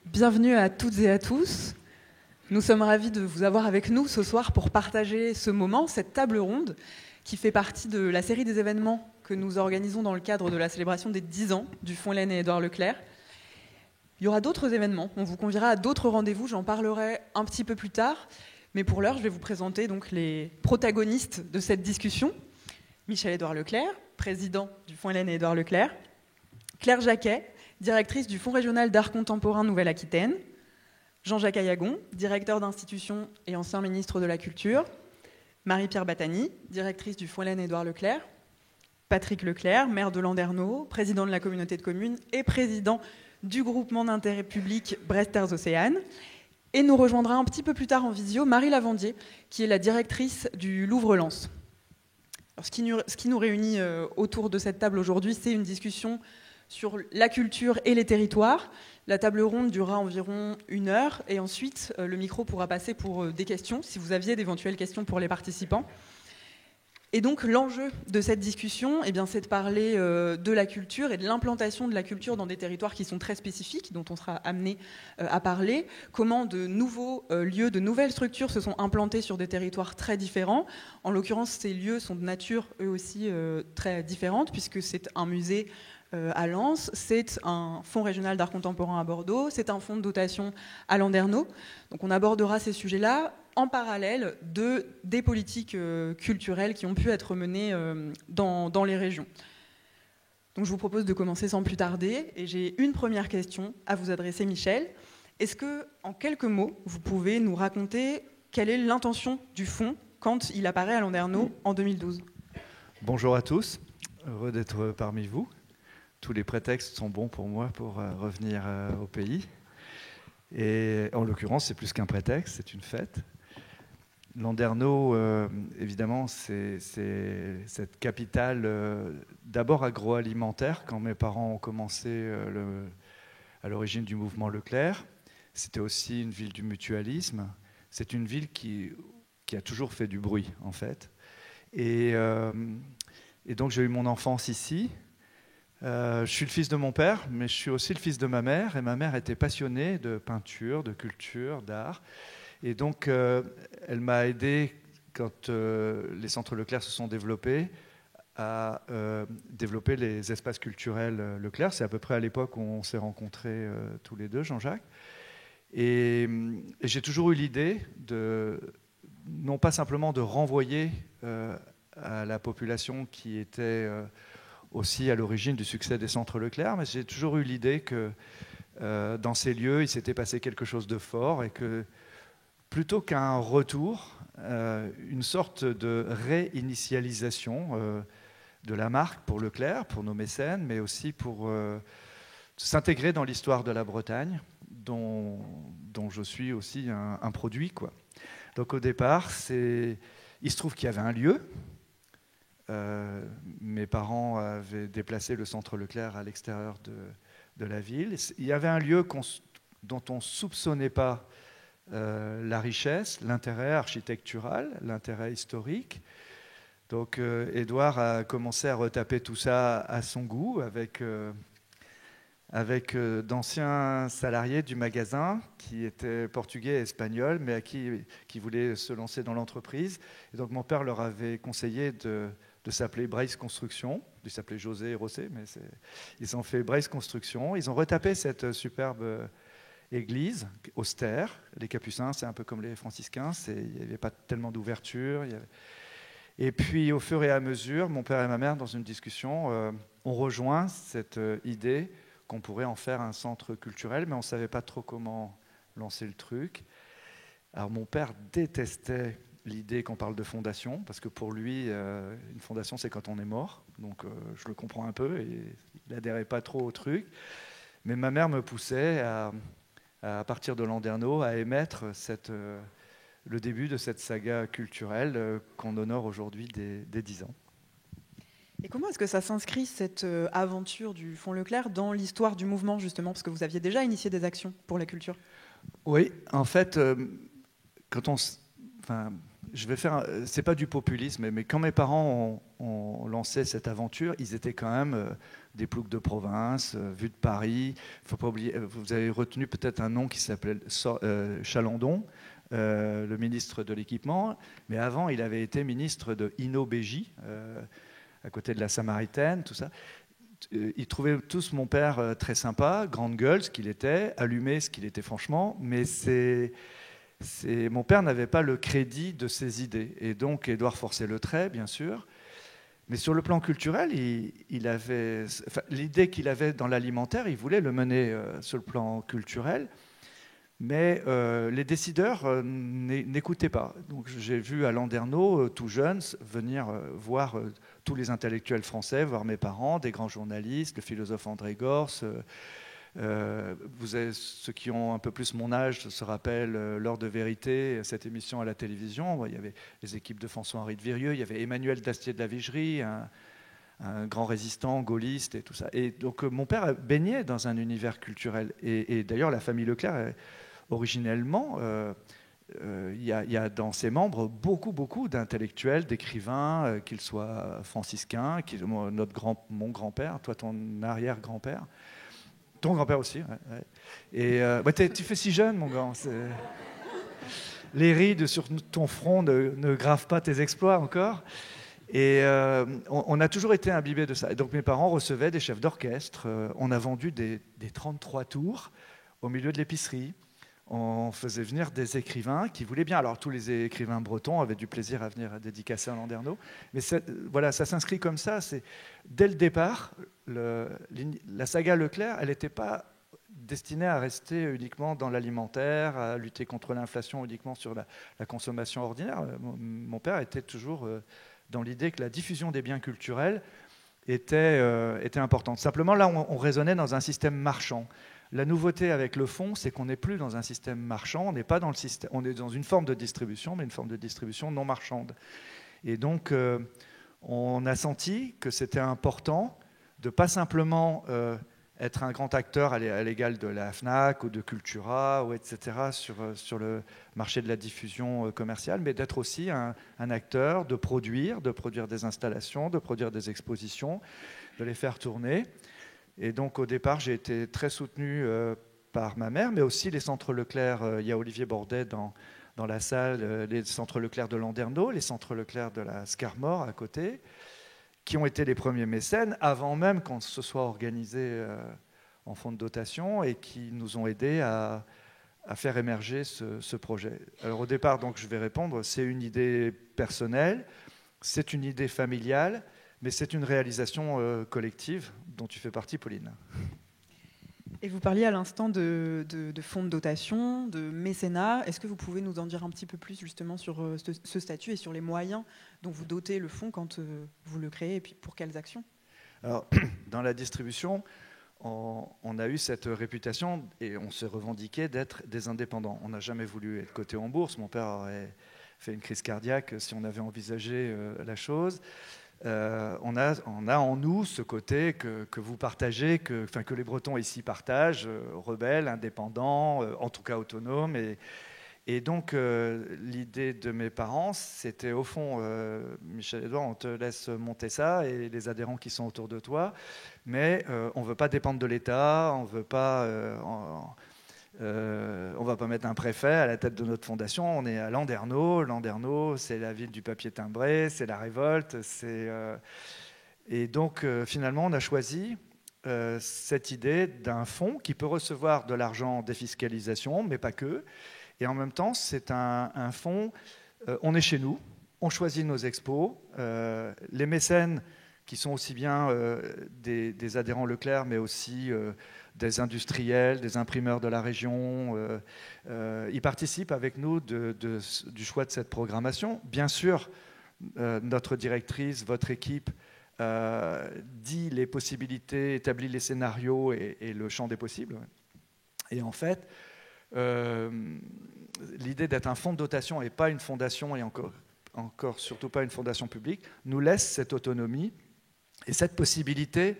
Bienvenue à toutes et à tous. Nous sommes ravis de vous avoir avec nous ce soir pour partager ce moment, cette table ronde qui fait partie de la série des événements que nous organisons dans le cadre de la célébration des 10 ans du Fonds Hélène et Édouard Leclerc. Il y aura d'autres événements, on vous conviera à d'autres rendez-vous, j'en parlerai un petit peu plus tard. Mais pour l'heure, je vais vous présenter donc les protagonistes de cette discussion. Michel-Édouard Leclerc, président du Fonds Hélène et Édouard Leclerc. Claire Jacquet, directrice du Fonds régional d'art contemporain Nouvelle-Aquitaine. Jean-Jacques Ayagon, directeur d'institution et ancien ministre de la Culture. Marie-Pierre Battani, directrice du Fonds Hélène et Édouard Leclerc. Patrick Leclerc, maire de Landerneau, président de la communauté de communes et président du groupement d'intérêt public Brest-Terres Océanes. Et nous rejoindra un petit peu plus tard en visio Marie Lavandier, qui est la directrice du Louvre-Lens. Alors, ce qui nous réunit autour de cette table aujourd'hui, c'est une discussion sur la culture et les territoires. La table ronde durera environ 1 heure et ensuite le micro pourra passer pour des questions, si vous aviez d'éventuelles questions pour les participants. Et donc l'enjeu de cette discussion, c'est de parler de la culture et de l'implantation de la culture dans des territoires qui sont très spécifiques, dont on sera amené à parler, comment de nouveaux lieux, de nouvelles structures se sont implantés sur des territoires très différents. En l'occurrence, ces lieux sont de nature eux aussi très différente, puisque c'est un musée à Lens, c'est un fonds régional d'art contemporain à Bordeaux, c'est un fonds de dotation à Landerneau. Donc on abordera ces sujets-là en parallèle des politiques culturelles qui ont pu être menées dans les régions. Donc je vous propose de commencer sans plus tarder, et j'ai une première question à vous adresser, Michel. Est-ce que, en quelques mots, vous pouvez nous raconter quelle est l'intention du fonds quand il apparaît à Landerneau en 2012 ? Bonjour à tous, heureux d'être parmi vous. Tous les prétextes sont bons pour moi pour revenir au pays. Et en l'occurrence, c'est plus qu'un prétexte, c'est une fête. Landerneau, évidemment, c'est cette capitale d'abord agroalimentaire, quand mes parents ont commencé à l'origine du mouvement Leclerc. C'était aussi une ville du mutualisme. C'est une ville qui a toujours fait du bruit, en fait. Et donc, j'ai eu mon enfance ici. Je suis le fils de mon père, mais je suis aussi le fils de ma mère. Et ma mère était passionnée de peinture, de culture, d'art. Et donc, elle m'a aidé, quand les centres Leclerc se sont développés, à développer les espaces culturels Leclerc. C'est à peu près à l'époque où on s'est rencontrés tous les deux, Jean-Jacques. Et j'ai toujours eu l'idée non pas simplement de renvoyer à la population qui était aussi à l'origine du succès des centres Leclerc, mais j'ai toujours eu l'idée que dans ces lieux, il s'était passé quelque chose de fort et que plutôt qu'un retour, une sorte de réinitialisation de la marque pour Leclerc, pour nos mécènes, mais aussi pour s'intégrer dans l'histoire de la Bretagne, dont je suis aussi un produit, quoi. Donc au départ, il se trouve qu'il y avait un lieu. Mes parents avaient déplacé le centre Leclerc à l'extérieur de la ville. Il y avait un lieu dont on ne soupçonnait pas la richesse, l'intérêt architectural, l'intérêt historique. Donc Édouard a commencé à retaper tout ça à son goût avec d'anciens salariés du magasin qui étaient portugais et espagnols, mais qui voulaient se lancer dans l'entreprise. Et donc mon père leur avait conseillé de s'appeler Brace Construction. Ils s'appelaient José et Rossé, mais ils ont fait Brace Construction. Ils ont retapé cette superbe église austère. Les Capucins, c'est un peu comme les franciscains, il n'y avait pas tellement d'ouverture. Et puis, au fur et à mesure, mon père et ma mère, dans une discussion, ont rejoint cette idée qu'on pourrait en faire un centre culturel, mais on ne savait pas trop comment lancer le truc. Alors, mon père détestait l'idée qu'on parle de fondation, parce que pour lui, une fondation, c'est quand on est mort. Donc, je le comprends un peu, et il n'adhérait pas trop au truc. Mais ma mère me poussait à partir de Landerneau, à émettre le début de cette saga culturelle qu'on honore aujourd'hui des 10 ans. Et comment est-ce que ça s'inscrit, cette aventure du Fonds Leclerc, dans l'histoire du mouvement, justement, parce que vous aviez déjà initié des actions pour la culture ? Oui, en fait, je vais faire, c'est pas du populisme, mais quand mes parents on lançait cette aventure, ils étaient quand même des ploucs de province, vus de Paris. Faut pas oublier, vous avez retenu peut-être un nom qui s'appelait Chalandon, le ministre de l'équipement, mais avant il avait été ministre de Ino-Béji, à côté de la Samaritaine, tout ça. Ils trouvaient tous mon père très sympa, grande gueule, ce qu'il était, allumé, ce qu'il était franchement, mais mon père n'avait pas le crédit de ses idées. Et donc, Édouard forçait le trait, bien sûr. Mais sur le plan culturel, il avait, l'idée qu'il avait dans l'alimentaire, il voulait le mener sur le plan culturel. Mais les décideurs n'écoutaient pas. Donc, j'ai vu à Landerneau, tout jeune, venir voir tous les intellectuels français, voir mes parents, des grands journalistes, le philosophe André Gorz. Vous avez, ceux qui ont un peu plus mon âge se rappellent L'Heure de vérité, cette émission à la télévision. Il y avait les équipes de François-Henri de Virieux, il y avait Emmanuel Dastier de la Vigerie, un grand résistant gaulliste et tout ça. Et donc mon père baignait dans un univers culturel. Et d'ailleurs, la famille Leclerc, originellement, il y a dans ses membres beaucoup d'intellectuels, d'écrivains, qu'ils soient franciscains, mon grand-père, toi ton arrière-grand-père. Ton grand-père aussi, ouais. Et tu fais si jeune, mon gars. Les rides sur ton front ne gravent pas tes exploits encore. Et on a toujours été imbibés de ça. Et donc mes parents recevaient des chefs d'orchestre. On a vendu des 33 tours au milieu de l'épicerie. On faisait venir des écrivains qui voulaient bien. Alors tous les écrivains bretons avaient du plaisir à venir dédicacer à Landerneau. Mais voilà, ça s'inscrit comme ça. Dès le départ, la saga Leclerc, elle n'était pas destinée à rester uniquement dans l'alimentaire, à lutter contre l'inflation uniquement sur la consommation ordinaire. Mon père était toujours dans l'idée que la diffusion des biens culturels était importante. Simplement, là, on raisonnait dans un système marchand. La nouveauté avec le fonds, c'est qu'on n'est plus dans un système marchand, on n'est pas dans le système, on est dans une forme de distribution, mais une forme de distribution non marchande. Et donc, on a senti que c'était important de pas simplement être un grand acteur à l'égal de la Fnac ou de Cultura, ou etc., sur le marché de la diffusion commerciale, mais d'être aussi un acteur, de produire des installations, de produire des expositions, de les faire tourner. Et donc au départ, j'ai été très soutenu par ma mère, mais aussi les centres Leclerc. Il y a Olivier Bordet dans la salle, les centres Leclerc de Landerneau, les centres Leclerc de la Scarmore à côté, qui ont été les premiers mécènes avant même qu'on se soit organisé en fonds de dotation et qui nous ont aidés à faire émerger ce projet. Alors au départ, donc, je vais répondre, c'est une idée personnelle, c'est une idée familiale, mais c'est une réalisation collective dont tu fais partie, Pauline. Et vous parliez à l'instant de fonds de dotation, de mécénat. Est-ce que vous pouvez nous en dire un petit peu plus justement sur ce statut et sur les moyens dont vous dotez le fonds quand vous le créez et puis pour quelles actions ? Alors, dans la distribution, on a eu cette réputation et on s'est revendiqué d'être des indépendants. On n'a jamais voulu être coté en bourse. Mon père aurait fait une crise cardiaque si on avait envisagé la chose. On a en nous ce côté que vous partagez, que les Bretons ici partagent, rebelles, indépendants, en tout cas autonomes. Et donc, l'idée de mes parents, c'était au fond, Michel-Édouard, on te laisse monter ça et les adhérents qui sont autour de toi, mais on ne veut pas dépendre de l'État, on veut pas... on ne va pas mettre un préfet à la tête de notre fondation. On est à Landerneau. Landerneau, c'est la ville du papier timbré, c'est la révolte. Et donc, finalement, on a choisi cette idée d'un fonds qui peut recevoir de l'argent défiscalisation, mais pas que. Et en même temps, c'est un fonds, on est chez nous, on choisit nos expos. Les mécènes, qui sont aussi bien des adhérents Leclerc, mais aussi des industriels, des imprimeurs de la région. Ils participent avec nous du choix de cette programmation. Bien sûr, notre directrice, votre équipe, dit les possibilités, établit les scénarios et le champ des possibles. Et en fait, l'idée d'être un fonds de dotation et pas une fondation, et encore surtout pas une fondation publique, nous laisse cette autonomie et cette possibilité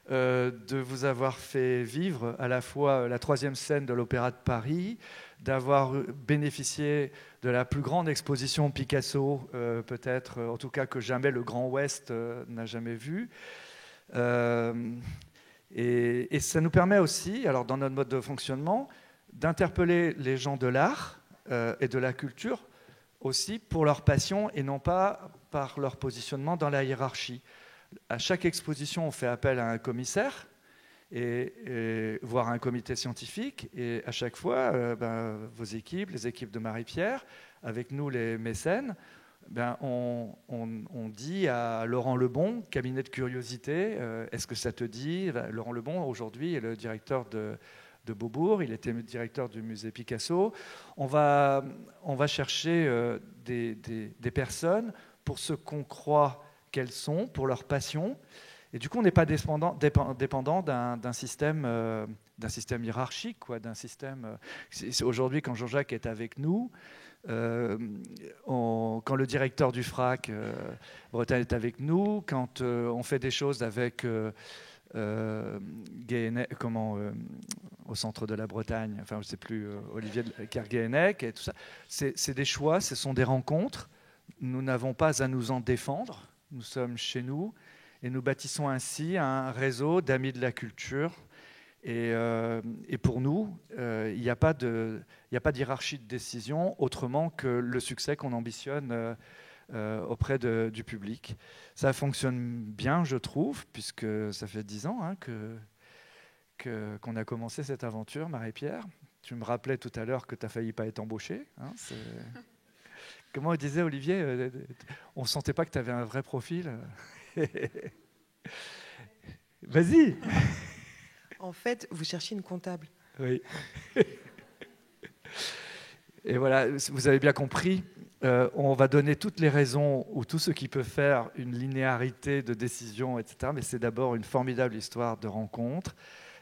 de vous avoir fait vivre à la fois la 3e scène de l'Opéra de Paris, d'avoir bénéficié de la plus grande exposition Picasso, peut-être, en tout cas que jamais le Grand Ouest n'a jamais vue. Et ça nous permet aussi, alors dans notre mode de fonctionnement, d'interpeller les gens de l'art et de la culture aussi pour leur passion et non pas par leur positionnement dans la hiérarchie. À chaque exposition, on fait appel à un commissaire, voire à un comité scientifique, et à chaque fois, vos équipes, les équipes de Marie-Pierre, avec nous les mécènes, on dit à Laurent Lebon, cabinet de curiosité, est-ce que ça te dit? Laurent Lebon, aujourd'hui, est le directeur de Beaubourg, il était directeur du musée Picasso. On va chercher des personnes pour ce qu'on croit qu'elles sont, pour leur passion. Et du coup, on n'est pas dépendant d'un système hiérarchique, quoi, d'un système. Aujourd'hui, quand Jean-Jacques est avec nous, quand le directeur du FRAC Bretagne est avec nous, quand on fait des choses avec au centre de la Bretagne, enfin je ne sais plus, Olivier Kerguéhenec et tout ça, c'est des choix, ce sont des rencontres. Nous n'avons pas à nous en défendre. Nous sommes chez nous et nous bâtissons ainsi un réseau d'amis de la culture. Et pour nous, il n'y a pas d'hiérarchie de décision autrement que le succès qu'on ambitionne auprès du public. Ça fonctionne bien, je trouve, puisque ça fait 10 ans qu'on a commencé cette aventure, Marie-Pierre. Tu me rappelais tout à l'heure que tu n'as failli pas être embauchée. Hein, comment disait Olivier, on ne sentait pas que tu avais un vrai profil. Vas-y. En fait, vous cherchez une comptable. Oui. Et voilà, vous avez bien compris, on va donner toutes les raisons ou tout ce qui peut faire une linéarité de décision, etc. Mais c'est d'abord une formidable histoire de rencontre.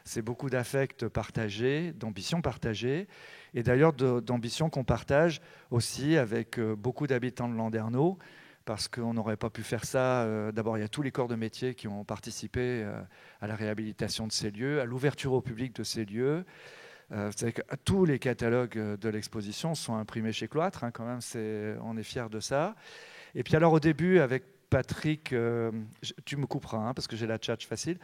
C'est beaucoup d'affects partagés, d'ambitions partagées, et d'ailleurs d'ambitions qu'on partage aussi avec beaucoup d'habitants de Landerneau, parce qu'on n'aurait pas pu faire ça. D'abord, il y a tous les corps de métier qui ont participé à la réhabilitation de ces lieux, à l'ouverture au public de ces lieux. C'est que tous les catalogues de l'exposition sont imprimés chez Cloître, hein, quand même, on est fiers de ça. Et puis alors au début, avec Patrick, tu me couperas, hein, parce que j'ai la tchatche facile.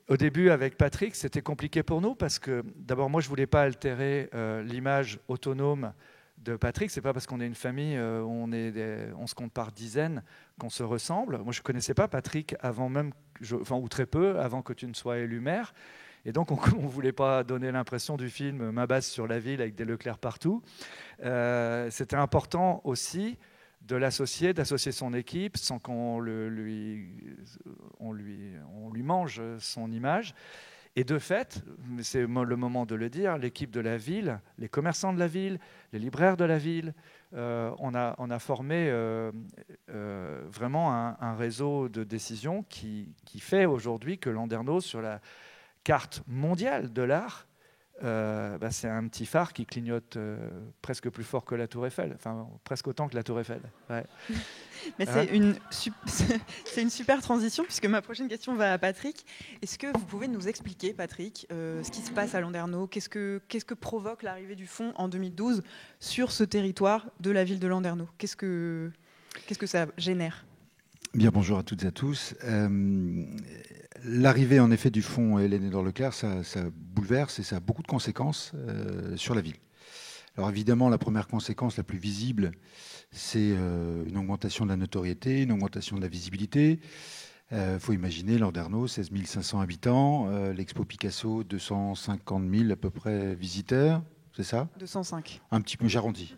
Au début, avec Patrick, c'était compliqué pour nous, parce que d'abord, moi, je ne voulais pas altérer l'image autonome de Patrick. C'est pas parce qu'on est une famille, on se compte par dizaines, qu'on se ressemble. Moi, je ne connaissais pas Patrick avant même, ou très peu, avant que tu ne sois élu maire. Et donc, on ne voulait pas donner l'impression du film Ma base sur la ville avec des Leclerc partout. C'était important aussi de l'associer, d'associer son équipe sans qu'on lui mange son image. Et de fait, c'est le moment de le dire, l'équipe de la ville, les commerçants de la ville, les libraires de la ville, on a formé vraiment un réseau de décision qui fait aujourd'hui que Landerneau, sur la carte mondiale de l'art, c'est un petit phare qui clignote presque plus fort que la Tour Eiffel, enfin presque autant que la Tour Eiffel. Ouais. Mais c'est une super transition, puisque ma prochaine question va à Patrick. Est-ce que vous pouvez nous expliquer, Patrick, ce qui se passe à Landerneau? Qu'est-ce que provoque l'arrivée du fonds en 2012 sur ce territoire de la ville de Landerneau? Qu'est-ce que ça génère? Bien, bonjour à toutes et à tous. L'arrivée en effet du fonds Hélène Édouard Leclerc, ça bouleverse et ça a beaucoup de conséquences sur la ville. Alors évidemment, la première conséquence la plus visible, c'est une augmentation de la notoriété, une augmentation de la visibilité. Faut imaginer Landerneau, 16 500 habitants, l'Expo Picasso, 250 000 à peu près visiteurs, c'est ça? 205. Un petit peu, j'arrondis.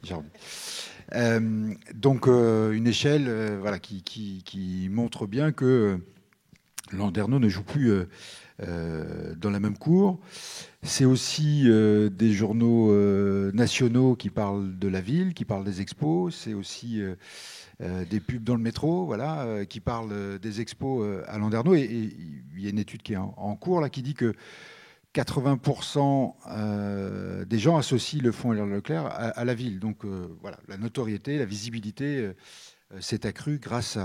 Donc une échelle voilà, qui montre bien que Landerneau ne joue plus dans la même cour. C'est aussi des journaux nationaux qui parlent de la ville, qui parlent des expos. C'est aussi des pubs dans le métro, voilà, qui parlent des expos à Landerneau. Et il y a une étude qui est en cours là, qui dit que 80% des gens associent le fonds Hélène Leclerc à la ville. Donc voilà, la notoriété, la visibilité s'est accrue grâce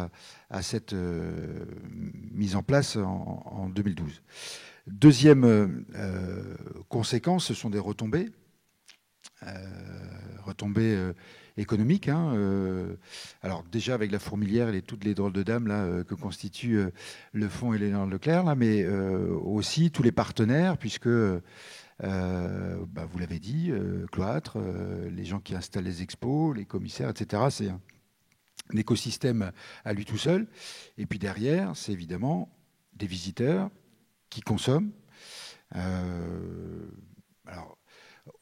à cette mise en place en 2012. Deuxième conséquence, ce sont des retombées. Retombées économiques. Alors déjà avec la fourmilière et toutes les drôles de dames là, que constitue le fonds Hélène Leclerc, là, mais aussi tous les partenaires, puisque vous l'avez dit, Cloître, les gens qui installent les expos, les commissaires, etc. C'est un écosystème à lui tout seul. Et puis derrière, c'est évidemment des visiteurs qui consomment. Alors,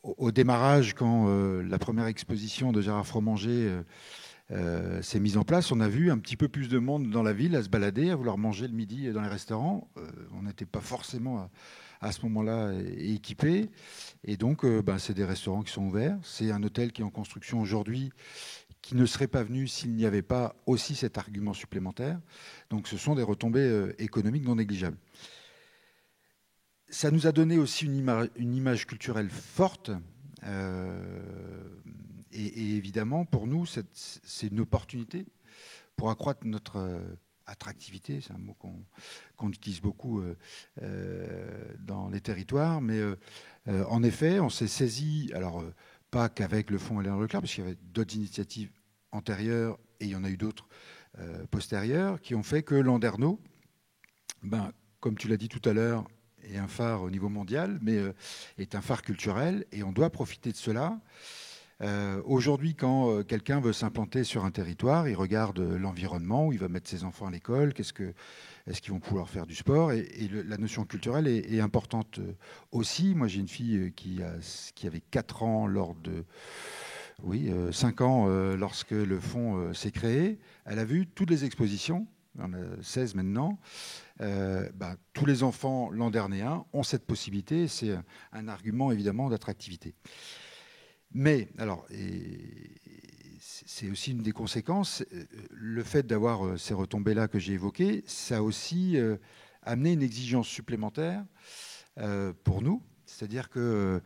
au démarrage, quand la première exposition de Gérard Fromanger s'est mise en place, on a vu un petit peu plus de monde dans la ville à se balader, à vouloir manger le midi dans les restaurants. On n'était pas forcément à ce moment-là équipés. Et donc, c'est des restaurants qui sont ouverts. C'est un hôtel qui est en construction aujourd'hui, qui ne serait pas venu s'il n'y avait pas aussi cet argument supplémentaire. Donc, ce sont des retombées économiques non négligeables. Ça nous a donné aussi une image culturelle forte. Et évidemment, pour nous, c'est une opportunité pour accroître notre attractivité. C'est un mot qu'on utilise beaucoup dans les territoires. Mais en effet, on s'est saisi, alors pas qu'avec le fonds Hélène Leclerc, parce qu'il y avait d'autres initiatives antérieures et il y en a eu d'autres postérieures, qui ont fait que Landerneau, comme tu l'as dit tout à l'heure, est un phare au niveau mondial, mais est un phare culturel, et on doit profiter de cela. Aujourd'hui, quand quelqu'un veut s'implanter sur un territoire, il regarde l'environnement, où il va mettre ses enfants à l'école, est-ce qu'ils vont pouvoir faire du sport, et la notion culturelle est importante aussi. Moi, j'ai une fille qui avait 4 ans 5 ans lorsque le fonds s'est créé. Elle a vu toutes les expositions, il y en a 16 maintenant. Tous les enfants landernéens ont cette possibilité. C'est un argument évidemment d'attractivité. Mais alors, c'est aussi une des conséquences. Le fait d'avoir ces retombées-là que j'ai évoquées, ça a aussi amené une exigence supplémentaire pour nous. C'est-à-dire que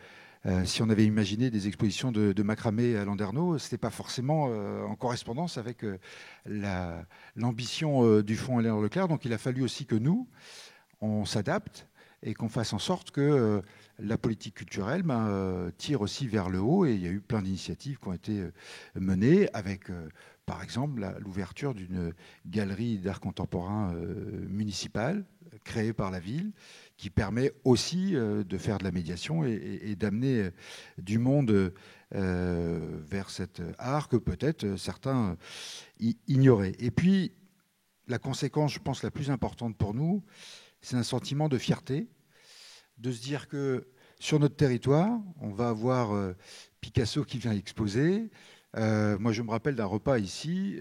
si on avait imaginé des expositions de macramé à Landerneau, ce n'était pas forcément en correspondance avec l'ambition du fonds Hélène Leclerc. Donc il a fallu aussi que nous, on s'adapte et qu'on fasse en sorte que la politique culturelle tire aussi vers le haut. Et il y a eu plein d'initiatives qui ont été menées avec, par exemple, l'ouverture d'une galerie d'art contemporain municipale créée par la ville, qui permet aussi de faire de la médiation et d'amener du monde vers cet art que peut-être certains ignoraient. Et puis, la conséquence, je pense, la plus importante pour nous, c'est un sentiment de fierté, de se dire que sur notre territoire, on va avoir Picasso qui vient exposer. Moi, je me rappelle d'un repas ici.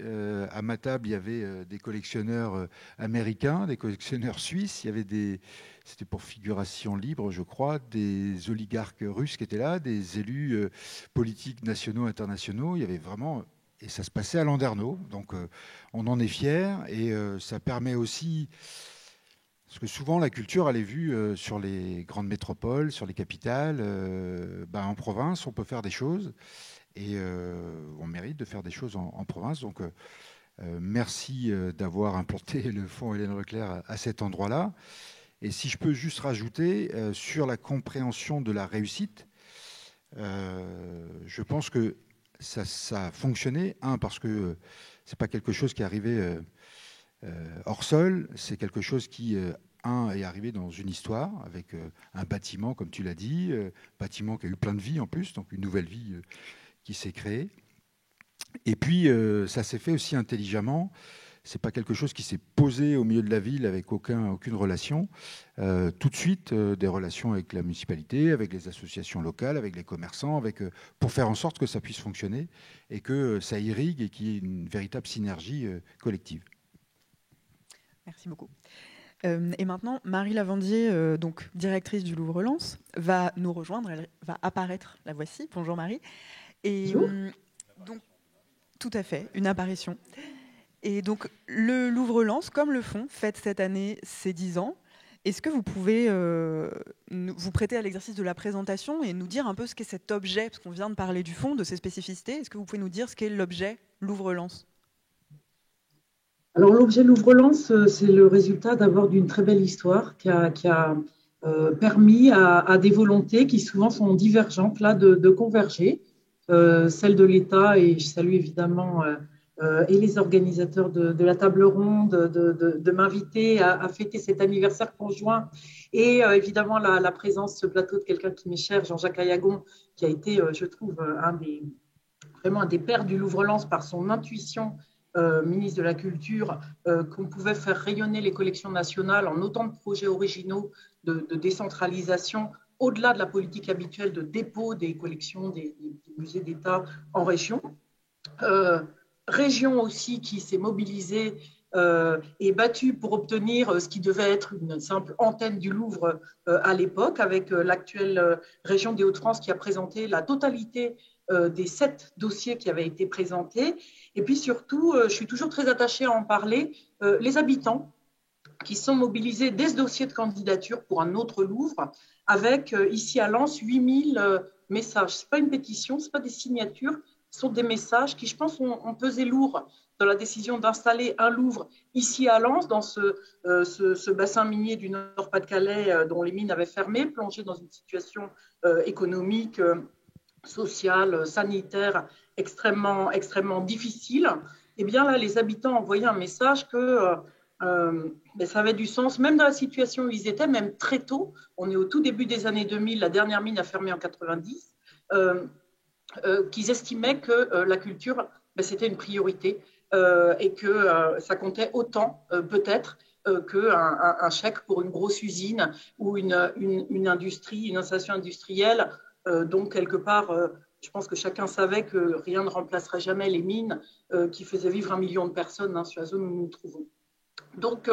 À ma table, il y avait des collectionneurs américains, des collectionneurs suisses. Il y avait c'était pour figuration libre, je crois, des oligarques russes qui étaient là, des élus politiques nationaux, internationaux. Il y avait vraiment, et ça se passait à Landerneau. Donc, on en est fiers et ça permet aussi. Parce que souvent, la culture, elle est vue sur les grandes métropoles, sur les capitales. En province, on peut faire des choses. Et on mérite de faire des choses en province. Donc, merci d'avoir implanté le fonds Hélène Leclerc à cet endroit-là. Et si je peux juste rajouter sur la compréhension de la réussite, je pense que ça a fonctionné. Parce que ce n'est pas quelque chose qui est arrivé hors sol. C'est quelque chose qui... est arrivé dans une histoire avec un bâtiment, comme tu l'as dit, bâtiment qui a eu plein de vie en plus, donc une nouvelle vie qui s'est créée. Et puis, ça s'est fait aussi intelligemment. Ce n'est pas quelque chose qui s'est posé au milieu de la ville avec aucune relation. Tout de suite, des relations avec la municipalité, avec les associations locales, avec les commerçants, pour faire en sorte que ça puisse fonctionner et que ça irrigue et qu'il y ait une véritable synergie collective. Merci beaucoup. Et maintenant, Marie Lavandier, donc directrice du Louvre-Lens, va nous rejoindre. Elle va apparaître. La voici. Bonjour Marie. Et donc, tout à fait, une apparition. Et donc, le Louvre-Lens, comme le fonds, fête cette année ses 10 ans. Est-ce que vous pouvez vous prêter à l'exercice de la présentation et nous dire un peu ce qu'est cet objet, parce qu'on vient de parler du fonds, de ses spécificités. Est-ce que vous pouvez nous dire ce qu'est l'objet Louvre-Lens ? Alors, l'objet Louvre-Lens, c'est le résultat d'abord d'une très belle histoire qui a permis à des volontés qui souvent sont divergentes là, de converger. Celle de l'État, et je salue évidemment et les organisateurs de la table ronde, de m'inviter à fêter cet anniversaire conjoint, et évidemment la présence ce plateau de quelqu'un qui m'est cher, Jean-Jacques Ayagon, qui a été, je trouve, vraiment un des pères du Louvre-Lens par son intuition, ministre de la Culture, qu'on pouvait faire rayonner les collections nationales en autant de projets originaux de décentralisation, au-delà de la politique habituelle de dépôt des collections des musées d'État en région. Région aussi qui s'est mobilisée et battue pour obtenir ce qui devait être une simple antenne du Louvre à l'époque, avec l'actuelle région des Hauts-de-France qui a présenté la totalité des 7 dossiers qui avaient été présentés. Et puis surtout, je suis toujours très attachée à en parler, les habitants qui sont mobilisés dès ce dossier de candidature pour un autre Louvre, avec ici à Lens 8000 messages. Ce n'est pas une pétition, ce ne sont pas des signatures, ce sont des messages qui, je pense, ont pesé lourd dans la décision d'installer un Louvre ici à Lens, dans ce bassin minier du Nord-Pas-de-Calais dont les mines avaient fermé, plongé dans une situation économique, sociale, sanitaire extrêmement, extrêmement difficile. Eh bien là, les habitants envoyaient un message que ça avait du sens, même dans la situation où ils étaient, même très tôt. On est au tout début des années 2000, la dernière mine a fermé en 90, qu'ils estimaient que la culture, c'était une priorité et que ça comptait autant, peut-être, qu'un chèque pour une grosse usine ou une industrie, une installation industrielle. Donc, quelque part, je pense que chacun savait que rien ne remplacerait jamais les mines qui faisaient vivre 1 million de personnes sur la zone où nous nous trouvons. Donc,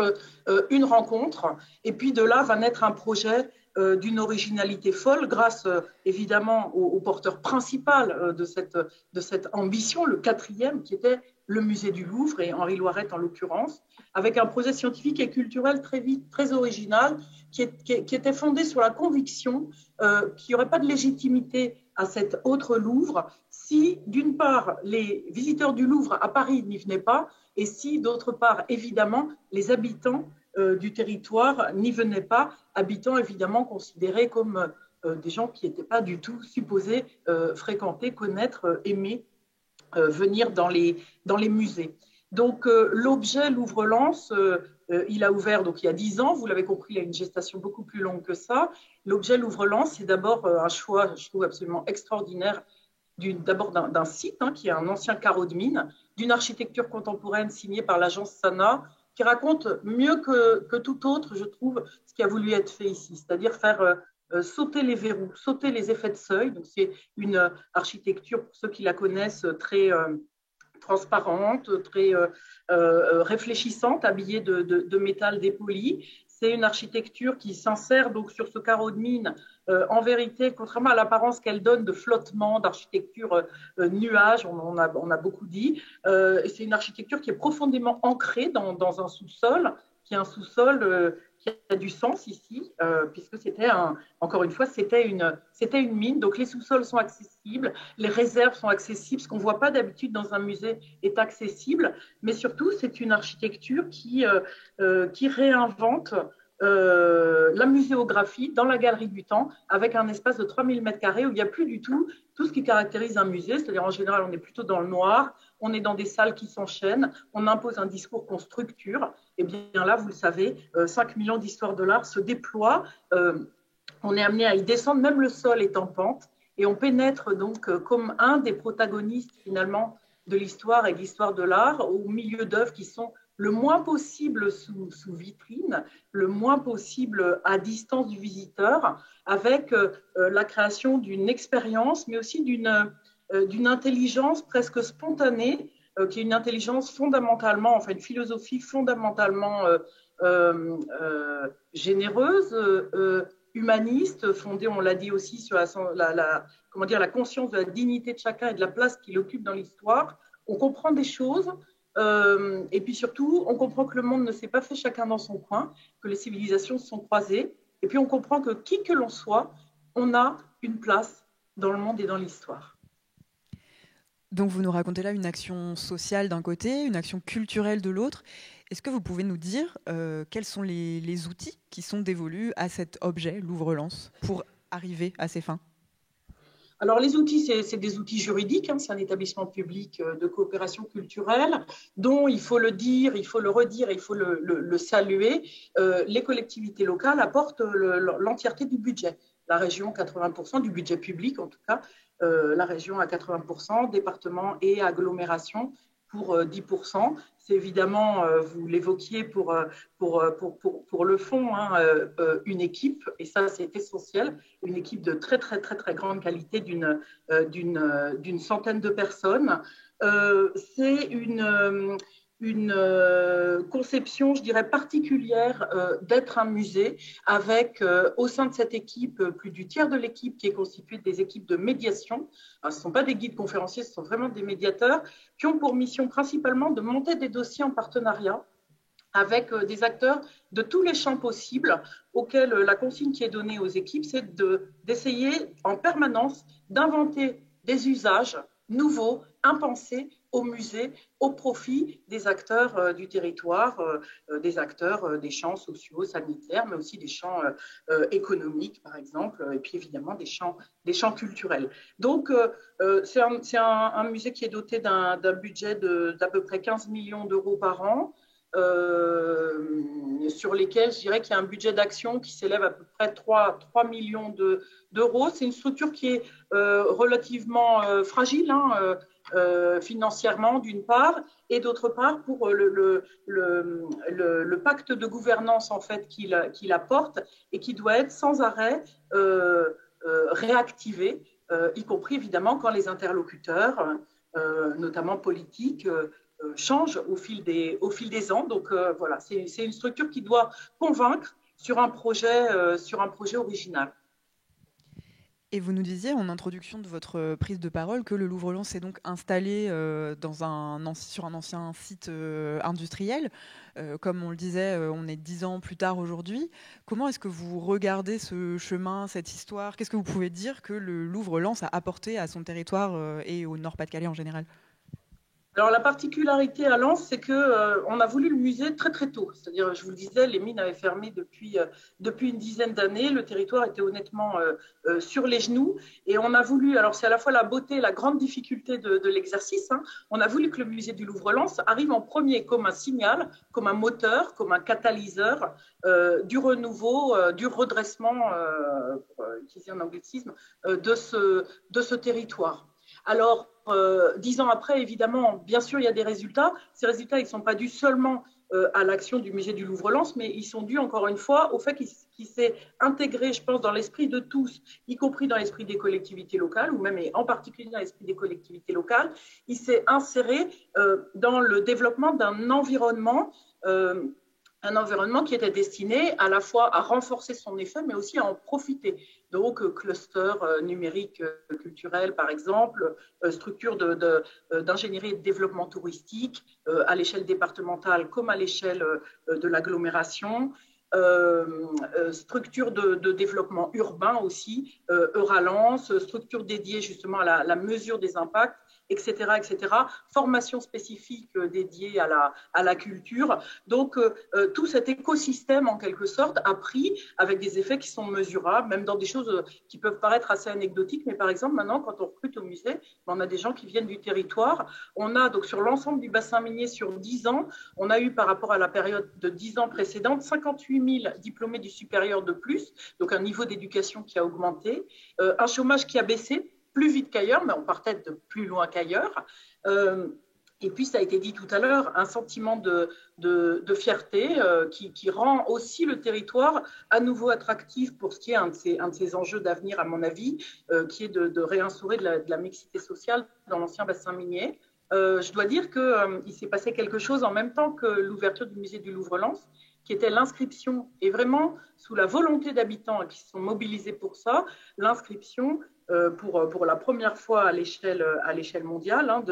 une rencontre, et puis de là va naître un projet d'une originalité folle, grâce évidemment au porteur principal de cette ambition, le 4e, qui était le musée du Louvre, et Henri Loiret en l'occurrence, avec un projet scientifique et culturel très original, qui était fondé sur la conviction qu'il n'y aurait pas de légitimité à cet autre Louvre si, d'une part, les visiteurs du Louvre à Paris n'y venaient pas, et si, d'autre part, évidemment, les habitants du territoire n'y venaient pas, habitants évidemment considérés comme des gens qui n'étaient pas du tout supposés fréquenter, connaître, aimer, venir dans les musées. Donc, l'objet Louvre-Lens, il a ouvert donc, il y a 10 ans, vous l'avez compris, il a une gestation beaucoup plus longue que ça. L'objet Louvre-Lens, c'est d'abord un choix, je trouve, absolument extraordinaire, d'abord d'un site qui est un ancien carreau de mine, d'une architecture contemporaine signée par l'agence Sana, qui raconte mieux que tout autre, je trouve, ce qui a voulu être fait ici, c'est-à-dire faire sauter les verrous, sauter les effets de seuil. Donc, c'est une architecture, pour ceux qui la connaissent, très transparente, très réfléchissante, habillée de métal dépoli. C'est une architecture qui s'insère donc sur ce carreau de mine, en vérité, contrairement à l'apparence qu'elle donne de flottement, d'architecture nuage, on a beaucoup dit. C'est une architecture qui est profondément ancrée dans un sous-sol, qui est un sous-sol qui a du sens ici, puisque encore une fois, c'était une mine. Donc les sous-sols sont accessibles, les réserves sont accessibles. Ce qu'on ne voit pas d'habitude dans un musée est accessible, mais surtout, c'est une architecture qui réinvente la muséographie dans la Galerie du Temps, avec un espace de 3000 m² où il n'y a plus du tout ce qui caractérise un musée, c'est-à-dire en général on est plutôt dans le noir, on est dans des salles qui s'enchaînent, on impose un discours qu'on structure. Et bien là, vous le savez, 5 millions d'histoires de l'art se déploient, on est amené à y descendre, même le sol est en pente, et on pénètre donc comme un des protagonistes finalement de l'histoire et de l'histoire de l'art, au milieu d'œuvres qui sont le moins possible sous vitrine, le moins possible à distance du visiteur, avec la création d'une expérience, mais aussi d'une intelligence presque spontanée, qui est une intelligence fondamentalement, enfin une philosophie fondamentalement généreuse, humaniste, fondée, on l'a dit aussi, sur la conscience de la dignité de chacun et de la place qu'il occupe dans l'histoire. On comprend des choses. Et puis surtout, on comprend que le monde ne s'est pas fait chacun dans son coin, que les civilisations se sont croisées, et puis on comprend que qui que l'on soit, on a une place dans le monde et dans l'histoire. Donc vous nous racontez là une action sociale d'un côté, une action culturelle de l'autre. Est-ce que vous pouvez nous dire quels sont les outils qui sont dévolus à cet objet, l'ouvre-lance, pour arriver à ces fins? Alors, les outils, c'est des outils juridiques. C'est un établissement public de coopération culturelle dont, il faut le dire, il faut le redire, il faut le saluer. Les collectivités locales apportent l'entièreté du budget. La région, 80% du budget public, en tout cas. La région à 80%, département et agglomération pour 10%. C'est évidemment, vous l'évoquiez pour le fond, une équipe, et ça c'est essentiel, une équipe de très très très très grande qualité d'une centaine de personnes. C'est une conception, je dirais, particulière d'être un musée, avec au sein de cette équipe, plus du tiers de l'équipe qui est constituée des équipes de médiation. Alors, ce ne sont pas des guides conférenciers, ce sont vraiment des médiateurs qui ont pour mission principalement de monter des dossiers en partenariat avec des acteurs de tous les champs possibles, auxquels la consigne qui est donnée aux équipes, c'est d'essayer en permanence d'inventer des usages nouveaux, impensés au musée, au profit des acteurs du territoire, des acteurs des champs sociaux, sanitaires, mais aussi des champs économiques, par exemple, et puis évidemment des champs culturels. Donc, c'est un musée qui est doté d'un budget d'à peu près 15 millions d'euros par an, sur lesquels je dirais qu'il y a un budget d'action qui s'élève à peu près 3 millions d'euros. C'est une structure qui est relativement fragile, financièrement d'une part, et d'autre part pour le pacte de gouvernance en fait qu'il apporte et qui doit être sans arrêt réactivé, y compris évidemment quand les interlocuteurs, notamment politiques, change au fil des ans. Donc voilà, c'est une structure qui doit convaincre sur un projet original. Et vous nous disiez en introduction de votre prise de parole que le Louvre-Lens s'est donc installé sur un ancien site industriel. Comme on le disait, on est 10 ans plus tard aujourd'hui. Comment est-ce que vous regardez ce chemin, cette histoire? Qu'est-ce que vous pouvez dire que le Louvre-Lens a apporté à son territoire et au Nord-Pas-de-Calais en général? Alors, la particularité à Lens, c'est qu'on a voulu le musée très très tôt. C'est-à-dire, je vous le disais, les mines avaient fermé depuis une dizaine d'années. Le territoire était honnêtement sur les genoux. Et on a voulu, alors c'est à la fois la beauté et la grande difficulté de l'exercice, on a voulu que le musée du Louvre-Lens arrive en premier comme un signal, comme un moteur, comme un catalyseur du renouveau, du redressement, pour utiliser un anglicisme, de ce territoire. Alors, 10 ans après, évidemment, bien sûr, il y a des résultats. Ces résultats, ils ne sont pas dus seulement à l'action du musée du Louvre-Lens, mais ils sont dus, encore une fois, au fait qu'il s'est intégré, je pense, dans l'esprit de tous, y compris dans l'esprit des collectivités locales, ou même et en particulier dans l'esprit des collectivités locales. Il s'est inséré dans le développement d'un environnement qui était destiné à la fois à renforcer son effet, mais aussi à en profiter. Donc, cluster numérique culturel, par exemple, structure d'ingénierie et de développement touristique à l'échelle départementale comme à l'échelle de l'agglomération, structure de développement urbain aussi, Euralance, structure dédiée justement à la mesure des impacts, etc., etc. Formation spécifique dédiée à la culture. Donc, tout cet écosystème, en quelque sorte, a pris avec des effets qui sont mesurables, même dans des choses qui peuvent paraître assez anecdotiques. Mais par exemple, maintenant, quand on recrute au musée, on a des gens qui viennent du territoire. On a donc sur l'ensemble du bassin minier sur 10 ans, on a eu par rapport à la période de 10 ans précédente 58 000 diplômés du supérieur de plus, donc un niveau d'éducation qui a augmenté, un chômage qui a baissé plus vite qu'ailleurs, mais on partait de plus loin qu'ailleurs. Et puis, ça a été dit tout à l'heure, un sentiment de fierté qui rend aussi le territoire à nouveau attractif pour ce qui est un de ces enjeux d'avenir, à mon avis, qui est de réinstaurer de la mixité sociale dans l'ancien bassin minier. Je dois dire qu'il s'est passé quelque chose en même temps que l'ouverture du musée du Louvre-Lens, qui était l'inscription, et vraiment sous la volonté d'habitants qui se sont mobilisés pour ça, l'inscription pour la première fois à l'échelle mondiale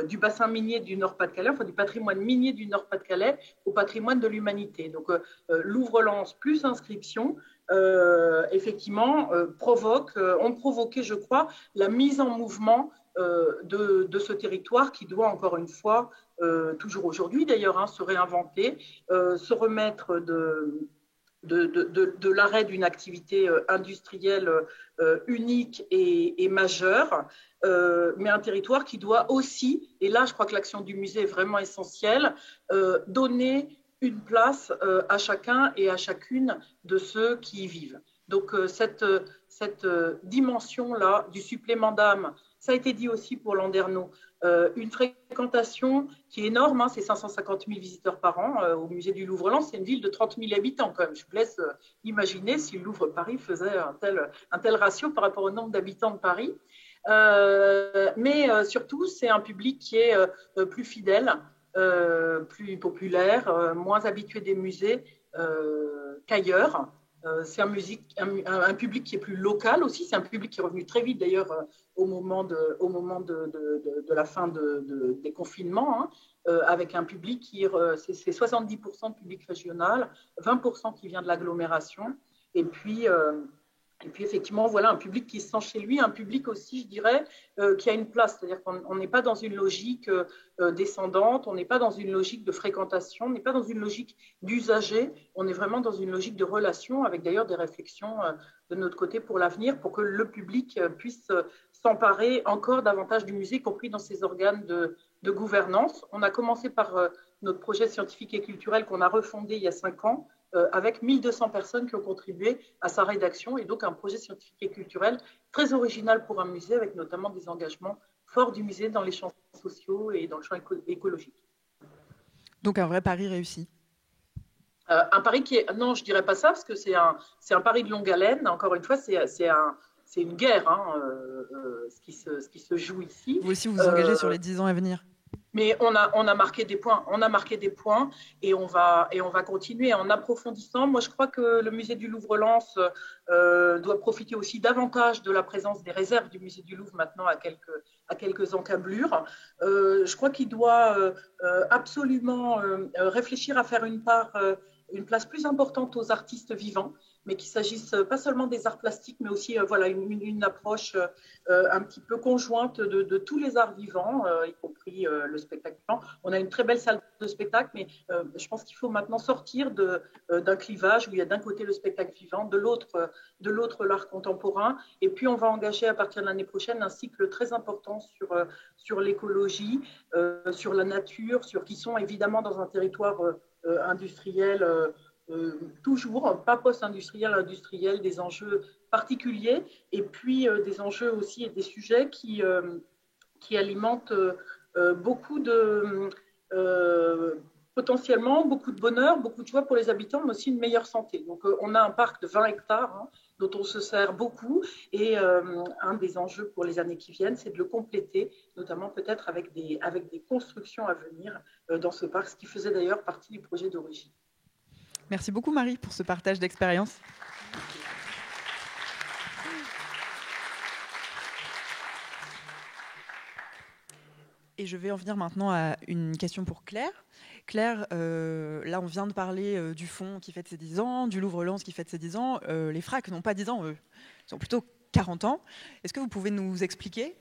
du bassin minier du Nord-Pas-de-Calais, enfin du patrimoine minier du Nord-Pas-de-Calais au patrimoine de l'humanité. Donc Louvre-Lens plus inscription, effectivement, ont provoqué, je crois, la mise en mouvement de ce territoire qui doit, encore une fois, toujours aujourd'hui d'ailleurs, se réinventer, se remettre de l'arrêt d'une activité industrielle unique et majeure, mais un territoire qui doit aussi, et là je crois que l'action du musée est vraiment essentielle, donner une place à chacun et à chacune de ceux qui y vivent. Donc cette dimension-là du supplément d'âme, ça a été dit aussi pour Landerneau, une fréquentation qui est énorme, c'est 550 000 visiteurs par an au musée du Louvre-Lens, c'est une ville de 30 000 habitants quand même. Je vous laisse imaginer si le Louvre-Paris faisait un tel ratio par rapport au nombre d'habitants de Paris. Mais surtout, c'est un public qui est plus fidèle, plus populaire, moins habitué des musées qu'ailleurs. C'est un public qui est plus local aussi. C'est un public qui est revenu très vite d'ailleurs au moment de la fin des confinements, avec un public qui c'est 70% de public régional, 20% qui vient de l'agglomération. Et puis effectivement, voilà un public qui se sent chez lui, un public aussi, je dirais, qui a une place. C'est-à-dire qu'on n'est pas dans une logique descendante, on n'est pas dans une logique de fréquentation, on n'est pas dans une logique d'usager, on est vraiment dans une logique de relation, avec d'ailleurs des réflexions de notre côté pour l'avenir, pour que le public puisse s'emparer encore davantage du musée, y compris dans ses organes de gouvernance. On a commencé par notre projet scientifique et culturel qu'on a refondé il y a 5 ans, avec 1200 personnes qui ont contribué à sa rédaction, et donc un projet scientifique et culturel très original pour un musée, avec notamment des engagements forts du musée dans les champs sociaux et dans le champ écologique. Donc un vrai pari réussi. Un pari qui est... Non, je ne dirais pas ça, parce que c'est un pari de longue haleine. Encore une fois, c'est une guerre, ce qui se joue ici. Vous aussi, vous vous engagez sur les 10 ans à venir. Mais on a marqué des points, et on va continuer en approfondissant. Moi, je crois que le musée du Louvre-Lens doit profiter aussi davantage de la présence des réserves du musée du Louvre maintenant à quelques encablures. Je crois qu'il doit absolument réfléchir à faire une place plus importante aux artistes vivants, mais qu'il s'agisse pas seulement des arts plastiques, mais aussi une approche un petit peu conjointe de tous les arts vivants, y compris le spectacle vivant. On a une très belle salle de spectacle, mais je pense qu'il faut maintenant sortir d'un clivage où il y a d'un côté le spectacle vivant, de l'autre l'art contemporain. Et puis on va engager à partir de l'année prochaine un cycle très important sur l'écologie, sur la nature, qui sont évidemment dans un territoire industriel, toujours, pas post-industriel, industriel, des enjeux particuliers, et puis des enjeux aussi et des sujets qui alimentent beaucoup potentiellement beaucoup de bonheur, beaucoup de joie pour les habitants, mais aussi une meilleure santé. Donc on a un parc de 20 hectares dont on se sert beaucoup, et un des enjeux pour les années qui viennent, c'est de le compléter, notamment peut-être avec des constructions à venir dans ce parc, ce qui faisait d'ailleurs partie du projet d'origine. Merci beaucoup Marie pour ce partage d'expérience. Et je vais en venir maintenant à une question pour Claire. Claire, là on vient de parler du Fonds qui fête ses 10 ans, du Louvre-Lens qui fête ses 10 ans. Les FRAC n'ont pas 10 ans, eux. Ils ont plutôt 40 ans. Est-ce que vous pouvez nous expliquer,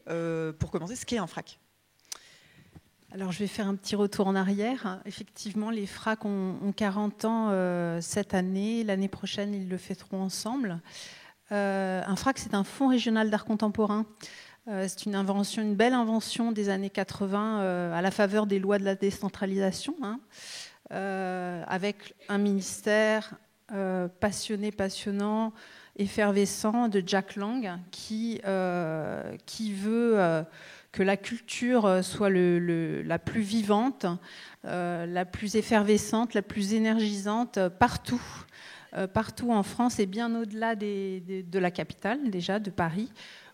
pour commencer, ce qu'est un FRAC ? Alors, je vais faire un petit retour en arrière. Effectivement, les FRAC ont 40 ans cette année. L'année prochaine, ils le fêteront ensemble. Un FRAC, c'est un fonds régional d'art contemporain. C'est une belle invention des années 80 à la faveur des lois de la décentralisation, avec un ministère passionnant, effervescent de Jack Lang qui veut que la culture soit la plus vivante, la plus effervescente, la plus énergisante partout en France, et bien au-delà de la capitale, déjà, de Paris,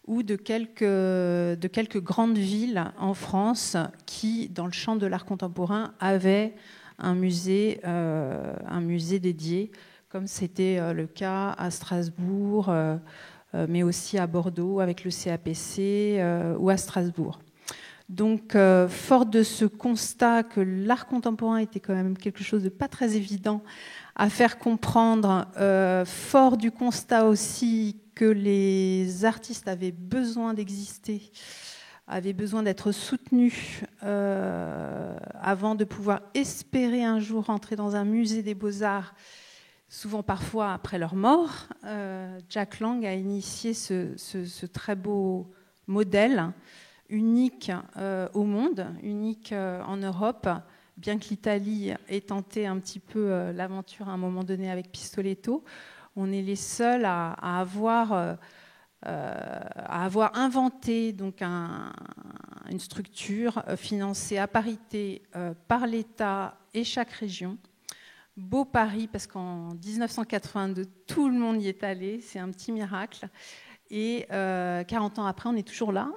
ou de quelques grandes villes en France qui, dans le champ de l'art contemporain, avaient un musée dédié, comme c'était le cas à Strasbourg, mais aussi à Bordeaux avec le CAPC ou à Strasbourg. Donc, fort de ce constat que l'art contemporain était quand même quelque chose de pas très évident à faire comprendre, fort du constat aussi que les artistes avaient besoin d'exister, avaient besoin d'être soutenus avant de pouvoir espérer un jour entrer dans un musée des beaux-arts, souvent parfois après leur mort, Jack Lang a initié ce très beau modèle, unique au monde, unique en Europe, bien que l'Italie ait tenté un petit peu l'aventure à un moment donné avec Pistoletto. On est les seuls à avoir inventé donc une structure financée à parité par l'État et chaque région. Beau pari, parce qu'en 1982, tout le monde y est allé, c'est un petit miracle. Et 40 ans après, on est toujours là.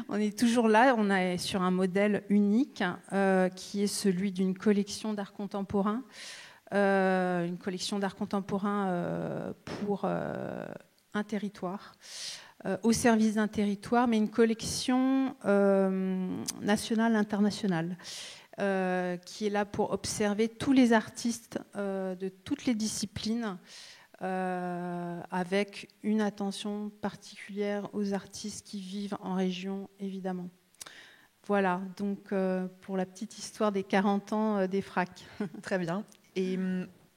On est toujours là, on est sur un modèle unique qui est celui d'une collection d'art contemporain. Une collection d'art contemporain pour un territoire, au service d'un territoire, mais une collection nationale, internationale. Qui est là pour observer tous les artistes de toutes les disciplines, avec une attention particulière aux artistes qui vivent en région, évidemment. Voilà, donc pour la petite histoire des 40 ans des FRAC. Très bien. Et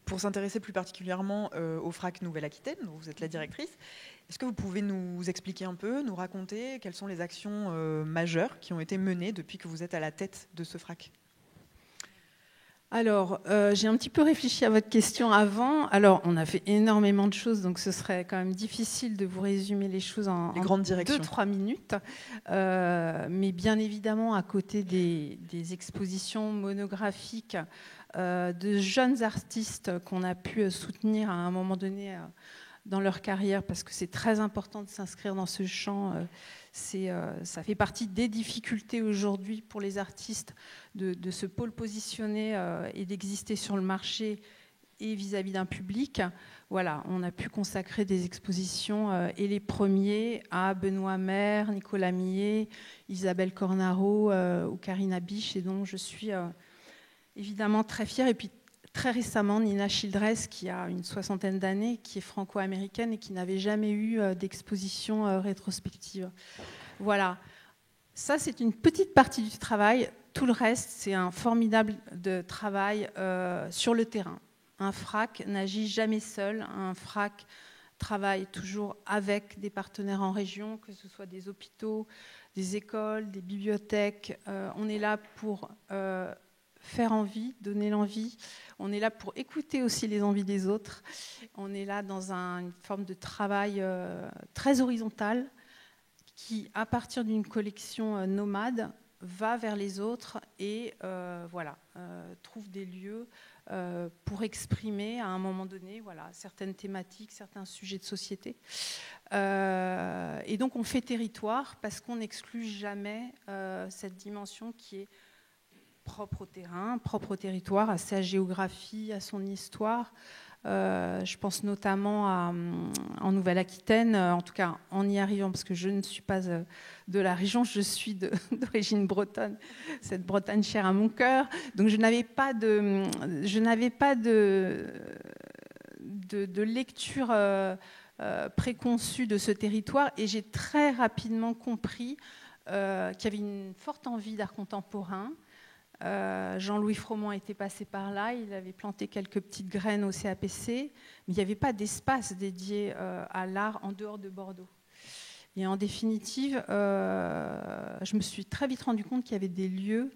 pour s'intéresser plus particulièrement au FRAC Nouvelle-Aquitaine, dont vous êtes la directrice, est-ce que vous pouvez nous expliquer un peu, nous raconter quelles sont les actions majeures qui ont été menées depuis que vous êtes à la tête de ce FRAC ? Alors, j'ai un petit peu réfléchi à votre question avant. Alors, on a fait énormément de choses, donc ce serait quand même difficile de vous résumer les choses en 2-3 minutes. Mais bien évidemment, à côté des expositions monographiques de jeunes artistes qu'on a pu soutenir à un moment donné dans leur carrière, parce que c'est très important de s'inscrire dans ce champ. Ça fait partie des difficultés aujourd'hui pour les artistes de se pôle positionner et d'exister sur le marché et vis-à-vis d'un public. Voilà, on a pu consacrer des expositions et les premiers à Benoît Maire, Nicolas Millet, Isabelle Cornaro ou Karina Biche, et dont je suis évidemment très fière. Et puis très récemment, Nina Childress, qui a une 60aine d'années, qui est franco-américaine et qui n'avait jamais eu d'exposition rétrospective. Voilà, ça c'est une petite partie du travail. Tout le reste, c'est un formidable travail sur le terrain. Un FRAC n'agit jamais seul. Un FRAC travaille toujours avec des partenaires en région, que ce soit des hôpitaux, des écoles, des bibliothèques. On est là pour faire envie, donner l'envie. On est là pour écouter aussi les envies des autres. On est là dans une forme de travail très horizontal qui, à partir d'une collection nomade, va vers les autres et trouve des lieux pour exprimer à un moment donné certaines thématiques, certains sujets de société. Et donc on fait territoire parce qu'on n'exclut jamais cette dimension qui est propre au terrain, propre au territoire, à sa géographie, à son histoire. Je pense notamment en Nouvelle-Aquitaine, en tout cas en y arrivant, parce que je ne suis pas de la région, je suis d'origine bretonne, cette Bretagne chère à mon cœur. Donc je n'avais pas de lecture préconçue de ce territoire, et j'ai très rapidement compris qu'il y avait une forte envie d'art contemporain. Jean-Louis Froment était passé par là, il avait planté quelques petites graines au CAPC, mais il n'y avait pas d'espace dédié à l'art en dehors de Bordeaux. Et en définitive, je me suis très vite rendu compte qu'il y avait des lieux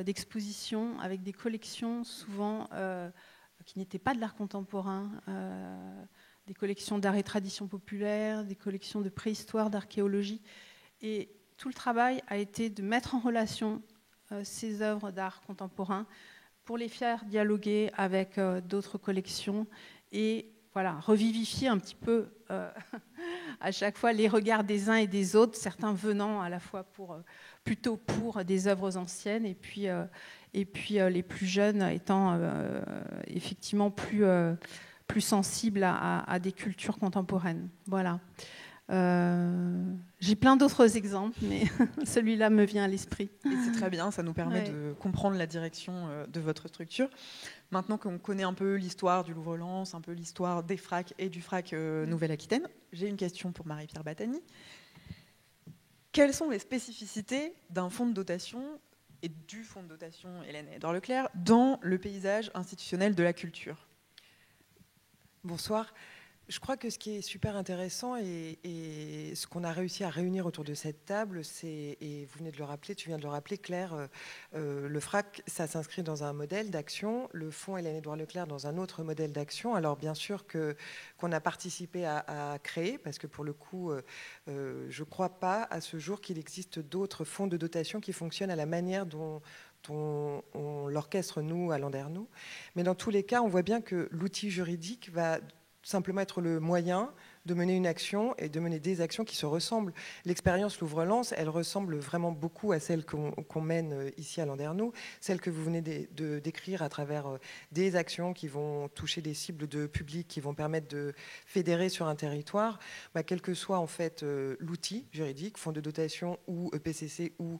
d'exposition avec des collections souvent qui n'étaient pas de l'art contemporain, des collections d'art et tradition populaire, des collections de préhistoire, d'archéologie. Et tout le travail a été de mettre en relation ces œuvres d'art contemporain pour les faire dialoguer avec d'autres collections et revivifier un petit peu à chaque fois les regards des uns et des autres, certains venant à la fois plutôt pour des œuvres anciennes et puis les plus jeunes étant effectivement plus sensibles à des cultures contemporaines. Voilà. J'ai plein d'autres exemples, mais celui-là me vient à l'esprit. Et c'est très bien, ça nous permet de comprendre la direction de votre structure. Maintenant qu'on connaît un peu l'histoire du Louvre-Lens, un peu l'histoire des FRAC et du FRAC Nouvelle-Aquitaine, j'ai une question pour Marie-Pierre Battagny. Quelles sont les spécificités d'un fonds de dotation et du fonds de dotation Hélène et Édouard Leclerc dans le paysage institutionnel de la culture? Bonsoir. Je crois que ce qui est super intéressant et ce qu'on a réussi à réunir autour de cette table, c'est, et vous venez de le rappeler, tu viens de le rappeler, Claire, le FRAC, ça s'inscrit dans un modèle d'action, le fonds Hélène Édouard Leclerc dans un autre modèle d'action. Alors bien sûr qu'on a participé à créer, parce que pour le coup, je ne crois pas à ce jour qu'il existe d'autres fonds de dotation qui fonctionnent à la manière dont on l'orchestre, nous, à Landerneau. Mais dans tous les cas, on voit bien que l'outil juridique va simplement être le moyen de mener une action et de mener des actions qui se ressemblent. L'expérience Louvre-Lens, elle ressemble vraiment beaucoup à celle qu'on mène ici à Landerneau, celle que vous venez de décrire à travers des actions qui vont toucher des cibles de public, qui vont permettre de fédérer sur un territoire, quel que soit en fait l'outil juridique, fonds de dotation ou EPCC ou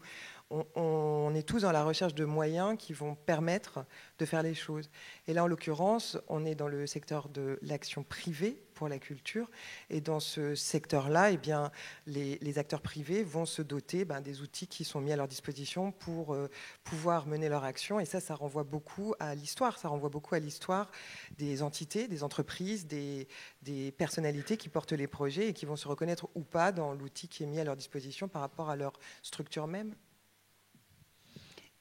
on est tous dans la recherche de moyens qui vont permettre de faire les choses. Et là, en l'occurrence, on est dans le secteur de l'action privée pour la culture. Et dans ce secteur-là, eh bien, les acteurs privés vont se doter des outils qui sont mis à leur disposition pour pouvoir mener leur action. Et ça renvoie beaucoup à l'histoire. Ça renvoie beaucoup à l'histoire des entités, des entreprises, des personnalités qui portent les projets et qui vont se reconnaître ou pas dans l'outil qui est mis à leur disposition par rapport à leur structure même.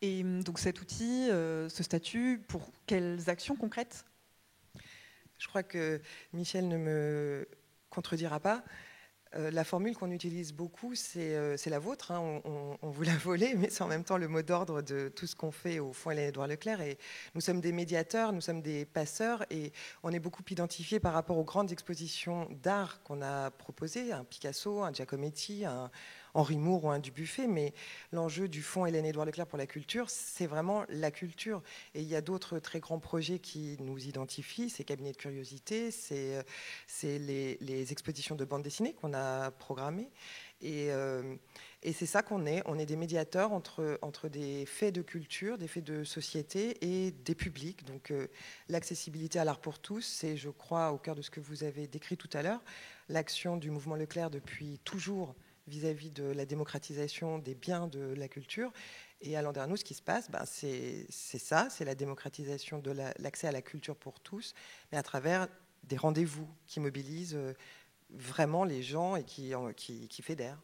Et donc cet outil, ce statut, pour quelles actions concrètes? Je crois que Michel ne me contredira pas. La formule qu'on utilise beaucoup, c'est la vôtre. Hein. On vous l'a volée, mais c'est en même temps le mot d'ordre de tout ce qu'on fait au fonds Hélène Édouard Leclerc. Et nous sommes des médiateurs, nous sommes des passeurs, et on est beaucoup identifiés par rapport aux grandes expositions d'art qu'on a proposées, un Picasso, un Giacometti, un Henri Moore ou un Dubuffet, mais l'enjeu du fonds Hélène Édouard Leclerc pour la culture, c'est vraiment la culture. Et il y a d'autres très grands projets qui nous identifient, ces cabinets de curiosité, c'est les expositions de bande dessinée qu'on a programmées. Et c'est ça qu'on est. On est des médiateurs entre des faits de culture, des faits de société et des publics. Donc l'accessibilité à l'art pour tous, c'est, je crois, au cœur de ce que vous avez décrit tout à l'heure, l'action du mouvement Leclerc depuis toujours vis-à-vis de la démocratisation des biens de la culture. Et à Landerneau, ce qui se passe, c'est ça, c'est la démocratisation de l'accès à la culture pour tous, mais à travers des rendez-vous qui mobilisent vraiment les gens et qui fédèrent.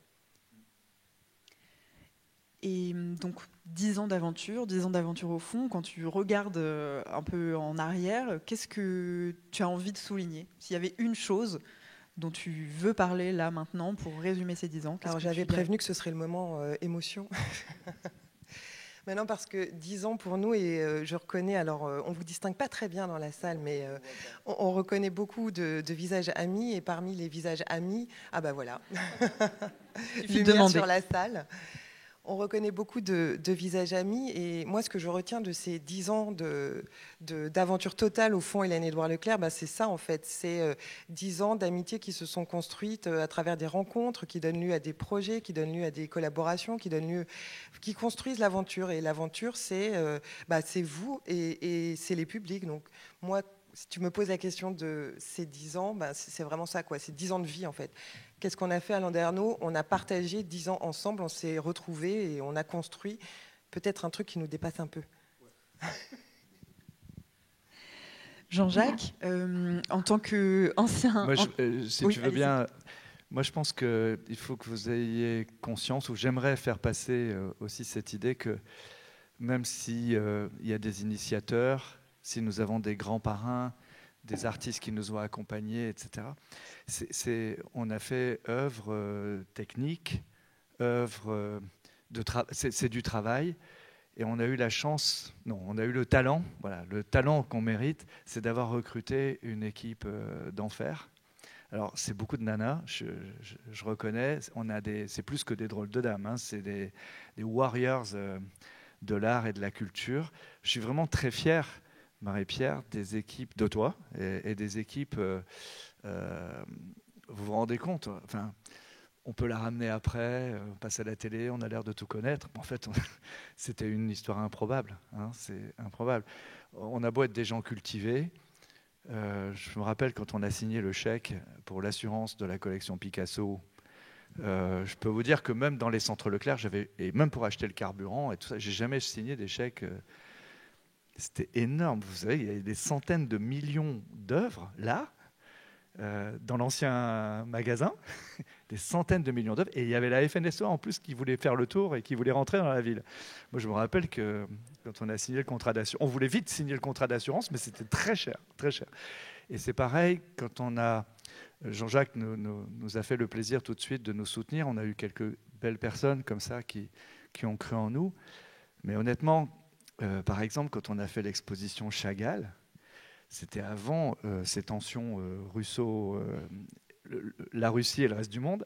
Et donc 10 ans d'aventure au fond, quand tu regardes un peu en arrière, qu'est-ce que tu as envie de souligner? S'il y avait une chose dont tu veux parler là maintenant pour résumer ces 10 ans. Alors j'avais prévenu que ce serait le moment émotion. Maintenant parce que 10 ans pour nous, et je reconnais, alors on ne vous distingue pas très bien dans la salle, mais on reconnaît beaucoup de visages amis, et parmi les visages amis, ah bah voilà, lumière sur la salle. On reconnaît beaucoup de visages amis, et moi, ce que je retiens de ces 10 ans d'aventure totale au fond Hélène Édouard Leclerc, c'est ça en fait, c'est 10 ans d'amitié qui se sont construites à travers des rencontres, qui donnent lieu à des projets, qui donnent lieu à des collaborations, qui construisent l'aventure. Et l'aventure, c'est vous et c'est les publics. Donc moi, si tu me poses la question de ces 10 ans, c'est vraiment ça, quoi. C'est 10 ans de vie, en fait. Qu'est-ce qu'on a fait à Landerneau? On a partagé 10 ans ensemble, on s'est retrouvés et on a construit peut-être un truc qui nous dépasse un peu. Jean-Jacques, en tant qu'ancien... Si tu veux bien, moi je pense qu'il faut que vous ayez conscience, ou j'aimerais faire passer aussi cette idée que même s'il y a des initiateurs, si nous avons des grands parrains, des artistes qui nous ont accompagnés, etc., on a fait œuvre technique, œuvre c'est du travail, et on a eu la chance, non, on a eu le talent, voilà, le talent qu'on mérite, c'est d'avoir recruté une équipe d'enfer. Alors c'est beaucoup de nanas, je reconnais, c'est plus que des drôles de dames, hein, c'est des warriors de l'art et de la culture. Je suis vraiment très fier, Marie-Pierre, des équipes de toi et des équipes vous vous rendez compte, enfin, on peut la ramener après, on passe à la télé, on a l'air de tout connaître. En fait, c'était une histoire improbable. Hein, c'est improbable. On a beau être des gens cultivés. Je me rappelle quand on a signé le chèque pour l'assurance de la collection Picasso. Je peux vous dire que même dans les centres Leclerc, et même pour acheter le carburant et tout ça, j'ai jamais signé des chèques. C'était énorme. Vous savez, il y a des centaines de millions d'œuvres là. Dans l'ancien magasin, des centaines de millions d'œuvres, et il y avait la FNSEA en plus qui voulait faire le tour et qui voulait rentrer dans la ville. Moi, je me rappelle que quand on a signé le contrat d'assurance, on voulait vite signer le contrat d'assurance, mais c'était très cher, très cher. Et c'est pareil, quand Jean-Jacques nous a fait le plaisir tout de suite de nous soutenir, on a eu quelques belles personnes comme ça qui ont cru en nous, mais honnêtement, par exemple, quand on a fait l'exposition Chagall, c'était avant ces tensions la Russie et le reste du monde.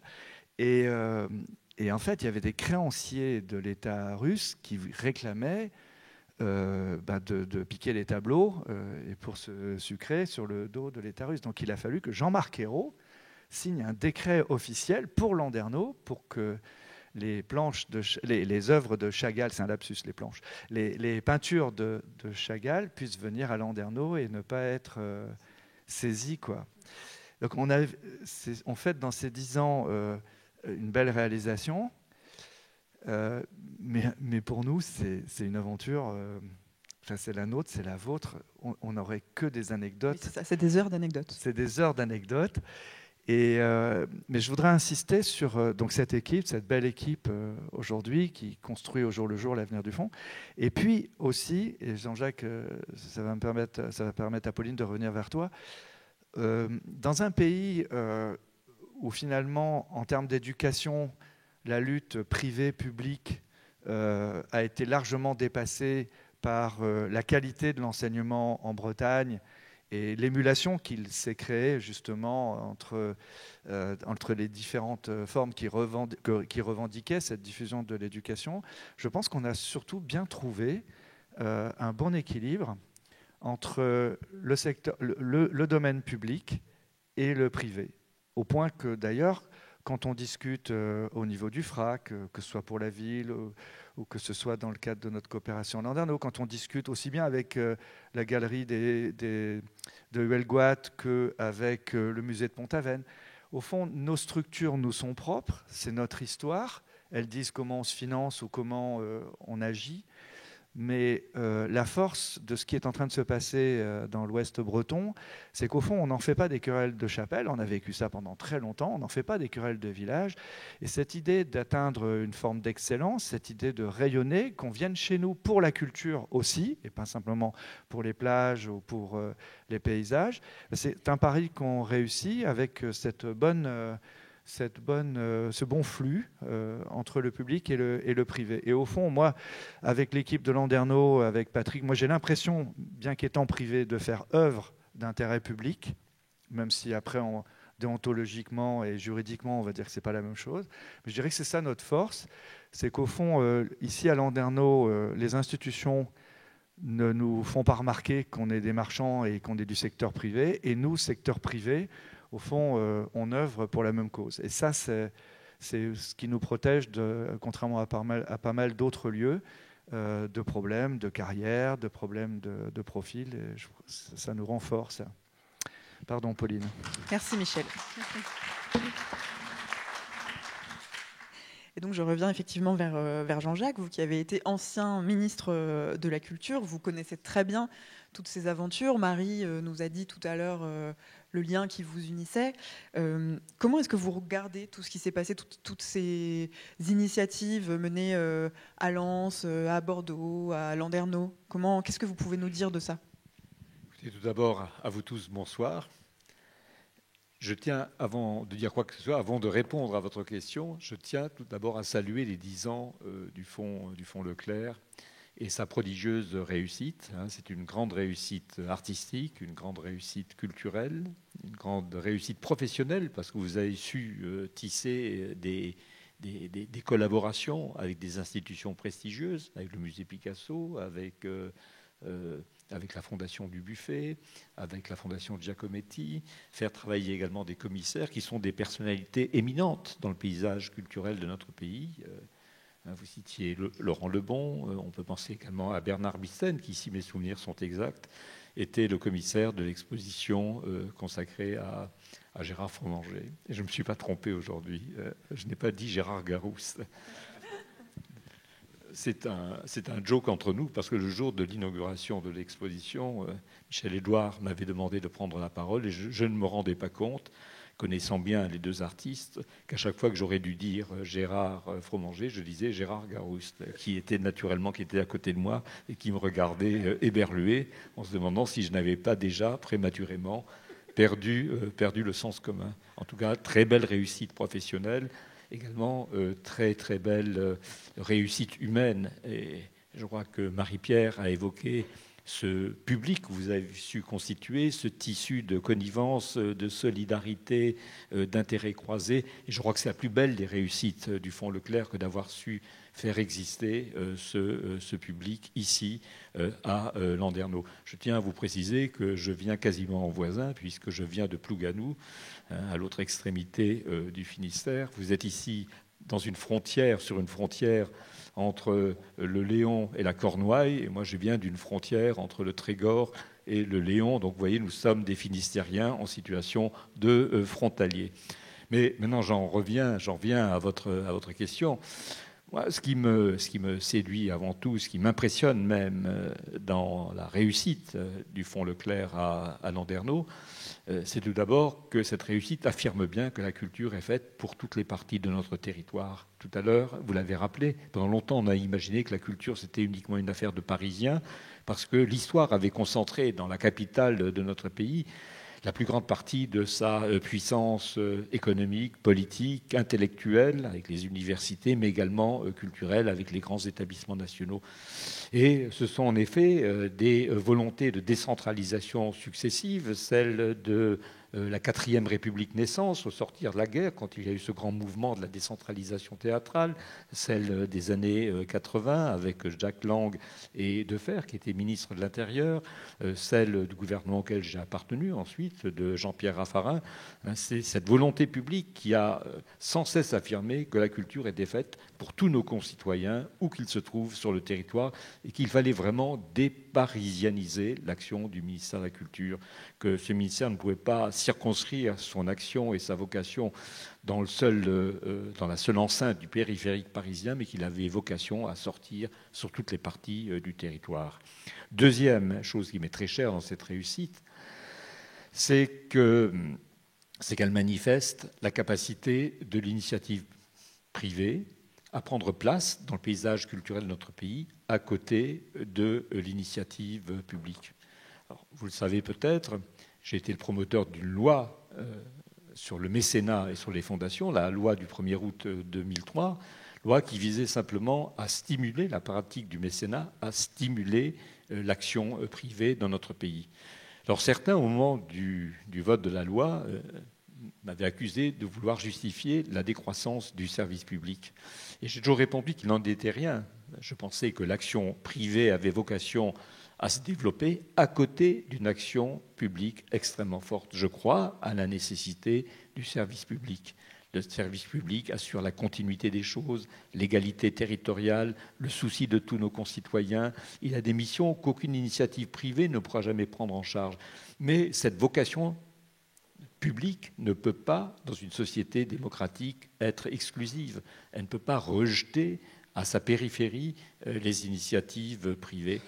Et en fait, il y avait des créanciers de l'État russe qui réclamaient de piquer les tableaux et pour se sucrer sur le dos de l'État russe. Donc il a fallu que Jean-Marc Ayrault signe un décret officiel pour Landerneau pour que les œuvres de Chagall, c'est un lapsus, les planches, les peintures de Chagall puissent venir à Landerneau et ne pas être saisies, quoi. Donc on fait dans ces 10 ans une belle réalisation, mais pour nous c'est une aventure. Enfin, c'est la nôtre, c'est la vôtre. On n'aurait que des anecdotes. Oui, c'est ça, c'est des heures d'anecdotes. C'est des heures d'anecdotes. Mais je voudrais insister sur donc cette équipe, cette belle équipe aujourd'hui qui construit au jour le jour l'avenir du fonds. Et puis aussi, et Jean-Jacques, ça va permettre à Pauline de revenir vers toi, dans un pays où finalement, en termes d'éducation, la lutte privée-publique a été largement dépassée par la qualité de l'enseignement en Bretagne, et l'émulation qu'il s'est créée justement entre les différentes formes qui revendiquaient cette diffusion de l'éducation, je pense qu'on a surtout bien trouvé un bon équilibre entre le domaine public et le privé. Au point que d'ailleurs, quand on discute au niveau du FRAC, que ce soit pour la ville ou que ce soit dans le cadre de notre coopération Landerneau, quand on discute aussi bien avec la galerie de Huelgoat qu'avec le musée de Pont-Aven, au fond, nos structures nous sont propres, c'est notre histoire, elles disent comment on se finance ou comment on agit, mais la force de ce qui est en train de se passer dans l'Ouest breton, c'est qu'au fond, on n'en fait pas des querelles de chapelle. On a vécu ça pendant très longtemps. On n'en fait pas des querelles de village. Et cette idée d'atteindre une forme d'excellence, cette idée de rayonner, qu'on vienne chez nous pour la culture aussi, et pas simplement pour les plages ou pour les paysages, c'est un pari qu'on réussit avec ce bon flux entre le public et le privé. Et au fond, moi, avec l'équipe de Landerneau, avec Patrick, moi j'ai l'impression, bien qu'étant privé, de faire œuvre d'intérêt public, même si après, déontologiquement et juridiquement, on va dire que ce n'est pas la même chose. Mais je dirais que c'est ça notre force, c'est qu'au fond, ici à Landerneau, les institutions ne nous font pas remarquer qu'on est des marchands et qu'on est du secteur privé. Et nous, secteur privé, au fond, on œuvre pour la même cause. Et ça, c'est ce qui nous protège, contrairement à pas mal d'autres lieux, de problèmes de carrière, de problèmes de profil. Et ça nous renforce. Pardon, Pauline. Merci, Michel. Et donc je reviens effectivement vers Jean-Jacques, vous qui avez été ancien ministre de la Culture, vous connaissez très bien toutes ces aventures. Marie nous a dit tout à l'heure le lien qui vous unissait. Comment est-ce que vous regardez tout ce qui s'est passé, toutes ces initiatives menées à Lens, à Bordeaux, à Landerneau? Qu'est-ce que vous pouvez nous dire de ça? Tout d'abord, à vous tous, bonsoir. Je tiens, avant de dire quoi que ce soit, avant de répondre à votre question, je tiens tout d'abord à saluer les 10 ans du Fonds Leclerc et sa prodigieuse réussite. C'est une grande réussite artistique, une grande réussite culturelle, une grande réussite professionnelle, parce que vous avez su tisser des collaborations avec des institutions prestigieuses, avec le musée Picasso, avec avec la Fondation du Buffet, avec la Fondation Giacometti, faire travailler également des commissaires qui sont des personnalités éminentes dans le paysage culturel de notre pays. Vous citiez Laurent Lebon, on peut penser également à Bernard Bissen, qui, si mes souvenirs sont exacts, était le commissaire de l'exposition consacrée à Gérard Fromanger. Et je ne me suis pas trompé aujourd'hui, je n'ai pas dit Gérard Garouste. C'est un joke entre nous, parce que le jour de l'inauguration de l'exposition, Michel Édouard m'avait demandé de prendre la parole, et je ne me rendais pas compte, connaissant bien les deux artistes, qu'à chaque fois que j'aurais dû dire Gérard Fromanger, je disais Gérard Garouste, qui était à côté de moi et qui me regardait éberlué, en se demandant si je n'avais pas déjà prématurément perdu le sens commun. En tout cas, très belle réussite professionnelle. Également, très très belle réussite humaine. Et je crois que Marie-Pierre a évoqué ce public que vous avez su constituer, ce tissu de connivence, de solidarité, d'intérêts croisés. Et je crois que c'est la plus belle des réussites du Fonds Leclerc que d'avoir su faire exister ce public ici, à Landerneau. Je tiens à vous préciser que je viens quasiment en voisin, puisque je viens de Plougasnou, à l'autre extrémité du Finistère. Vous êtes ici sur une frontière entre le Léon et la Cornouaille, et moi je viens d'une frontière entre le Trégor et le Léon. Donc vous voyez, nous sommes des Finistériens en situation de frontalier. Mais maintenant j'en reviens à votre question. Moi, ce qui me séduit avant tout, ce qui m'impressionne même dans la réussite du Fonds Leclerc à Landerneau, c'est tout d'abord que cette réussite affirme bien que la culture est faite pour toutes les parties de notre territoire. Tout à l'heure, vous l'avez rappelé, pendant longtemps on a imaginé que la culture c'était uniquement une affaire de Parisiens, parce que l'histoire avait concentré dans la capitale de notre pays la plus grande partie de sa puissance économique, politique, intellectuelle, avec les universités, mais également culturelle, avec les grands établissements nationaux. Et ce sont en effet des volontés de décentralisation successives, celle de la 4e République naissance, au sortir de la guerre, quand il y a eu ce grand mouvement de la décentralisation théâtrale, celle des années 80, avec Jack Lang et Defer, qui était ministre de l'Intérieur, celle du gouvernement auquel j'ai appartenu ensuite, de Jean-Pierre Raffarin. C'est cette volonté publique qui a sans cesse affirmé que la culture était faite pour tous nos concitoyens, où qu'ils se trouvent sur le territoire, et qu'il fallait vraiment déparisianiser l'action du ministère de la Culture, que ce ministère ne pouvait pas circonscrire son action et sa vocation dans la seule enceinte du périphérique parisien, mais qu'il avait vocation à sortir sur toutes les parties du territoire. Deuxième chose qui m'est très chère dans cette réussite, c'est qu'elle manifeste la capacité de l'initiative privée à prendre place dans le paysage culturel de notre pays à côté de l'initiative publique. Alors, vous le savez peut-être, j'ai été le promoteur d'une loi sur le mécénat et sur les fondations, la loi du 1er août 2003, loi qui visait simplement à stimuler la pratique du mécénat, à stimuler l'action privée dans notre pays. Alors certains, au moment du vote de la loi, m'avaient accusé de vouloir justifier la décroissance du service public. Et j'ai toujours répondu qu'il n'en était rien. Je pensais que l'action privée avait vocation à se développer à côté d'une action publique extrêmement forte. Je crois à la nécessité du service public. Le service public assure la continuité des choses, l'égalité territoriale, le souci de tous nos concitoyens. Il a des missions qu'aucune initiative privée ne pourra jamais prendre en charge. Mais cette vocation publique ne peut pas, dans une société démocratique, être exclusive. Elle ne peut pas rejeter à sa périphérie les initiatives privées.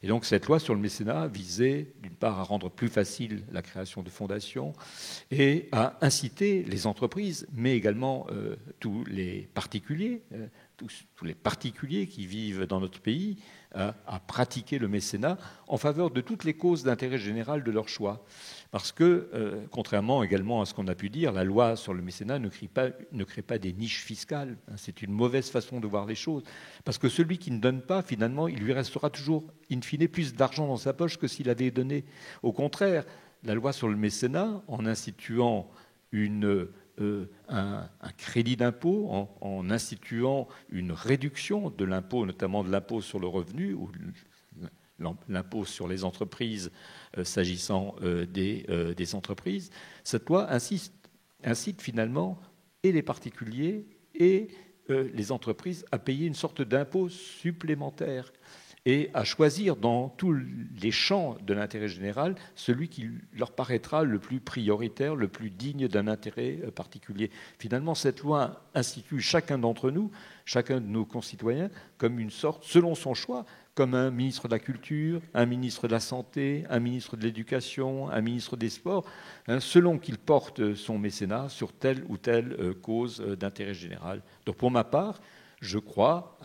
Et donc cette loi sur le mécénat visait, d'une part, à rendre plus facile la création de fondations et à inciter les entreprises, mais également tous les particuliers, tous les particuliers qui vivent dans notre pays, à pratiquer le mécénat en faveur de toutes les causes d'intérêt général de leur choix. Parce que, contrairement également à ce qu'on a pu dire, la loi sur le mécénat ne crée pas des niches fiscales. C'est une mauvaise façon de voir les choses. Parce que celui qui ne donne pas, finalement, il lui restera toujours, in fine, plus d'argent dans sa poche que s'il avait donné. Au contraire, la loi sur le mécénat, en instituant un crédit d'impôt, en instituant une réduction de l'impôt, notamment de l'impôt sur le revenu, ou l'impôt sur les entreprises s'agissant des entreprises. Cette loi incite finalement et les particuliers et les entreprises à payer une sorte d'impôt supplémentaire et à choisir dans tous les champs de l'intérêt général celui qui leur paraîtra le plus prioritaire, le plus digne d'un intérêt particulier. Finalement, cette loi institue chacun d'entre nous, chacun de nos concitoyens, comme une sorte, selon son choix, comme un ministre de la Culture, un ministre de la Santé, un ministre de l'Éducation, un ministre des Sports, selon qu'il porte son mécénat sur telle ou telle cause d'intérêt général. Donc pour ma part, je crois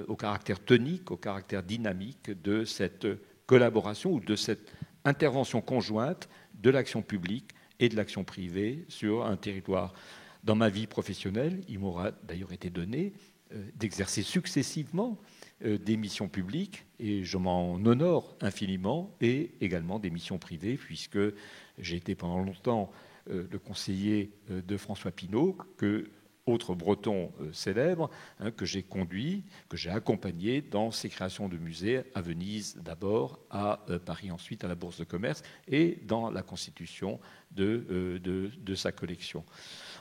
au caractère tonique, au caractère dynamique de cette collaboration ou de cette intervention conjointe de l'action publique et de l'action privée sur un territoire. Dans ma vie professionnelle, il m'aura d'ailleurs été donné d'exercer successivement des missions publiques, et je m'en honore infiniment, et également des missions privées, puisque j'ai été pendant longtemps le conseiller de François Pinault, autre breton célèbre, que j'ai conduit, que j'ai accompagné dans ses créations de musées, à Venise d'abord, à Paris ensuite, à la Bourse de commerce, et dans la constitution de sa collection.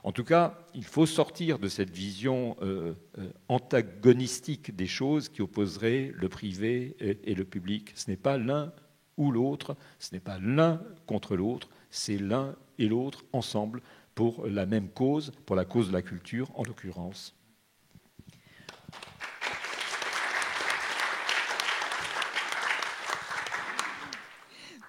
En tout cas, il faut sortir de cette vision antagonistique des choses qui opposerait le privé et le public. Ce n'est pas l'un ou l'autre, ce n'est pas l'un contre l'autre, c'est l'un et l'autre ensemble pour la même cause, pour la cause de la culture en l'occurrence.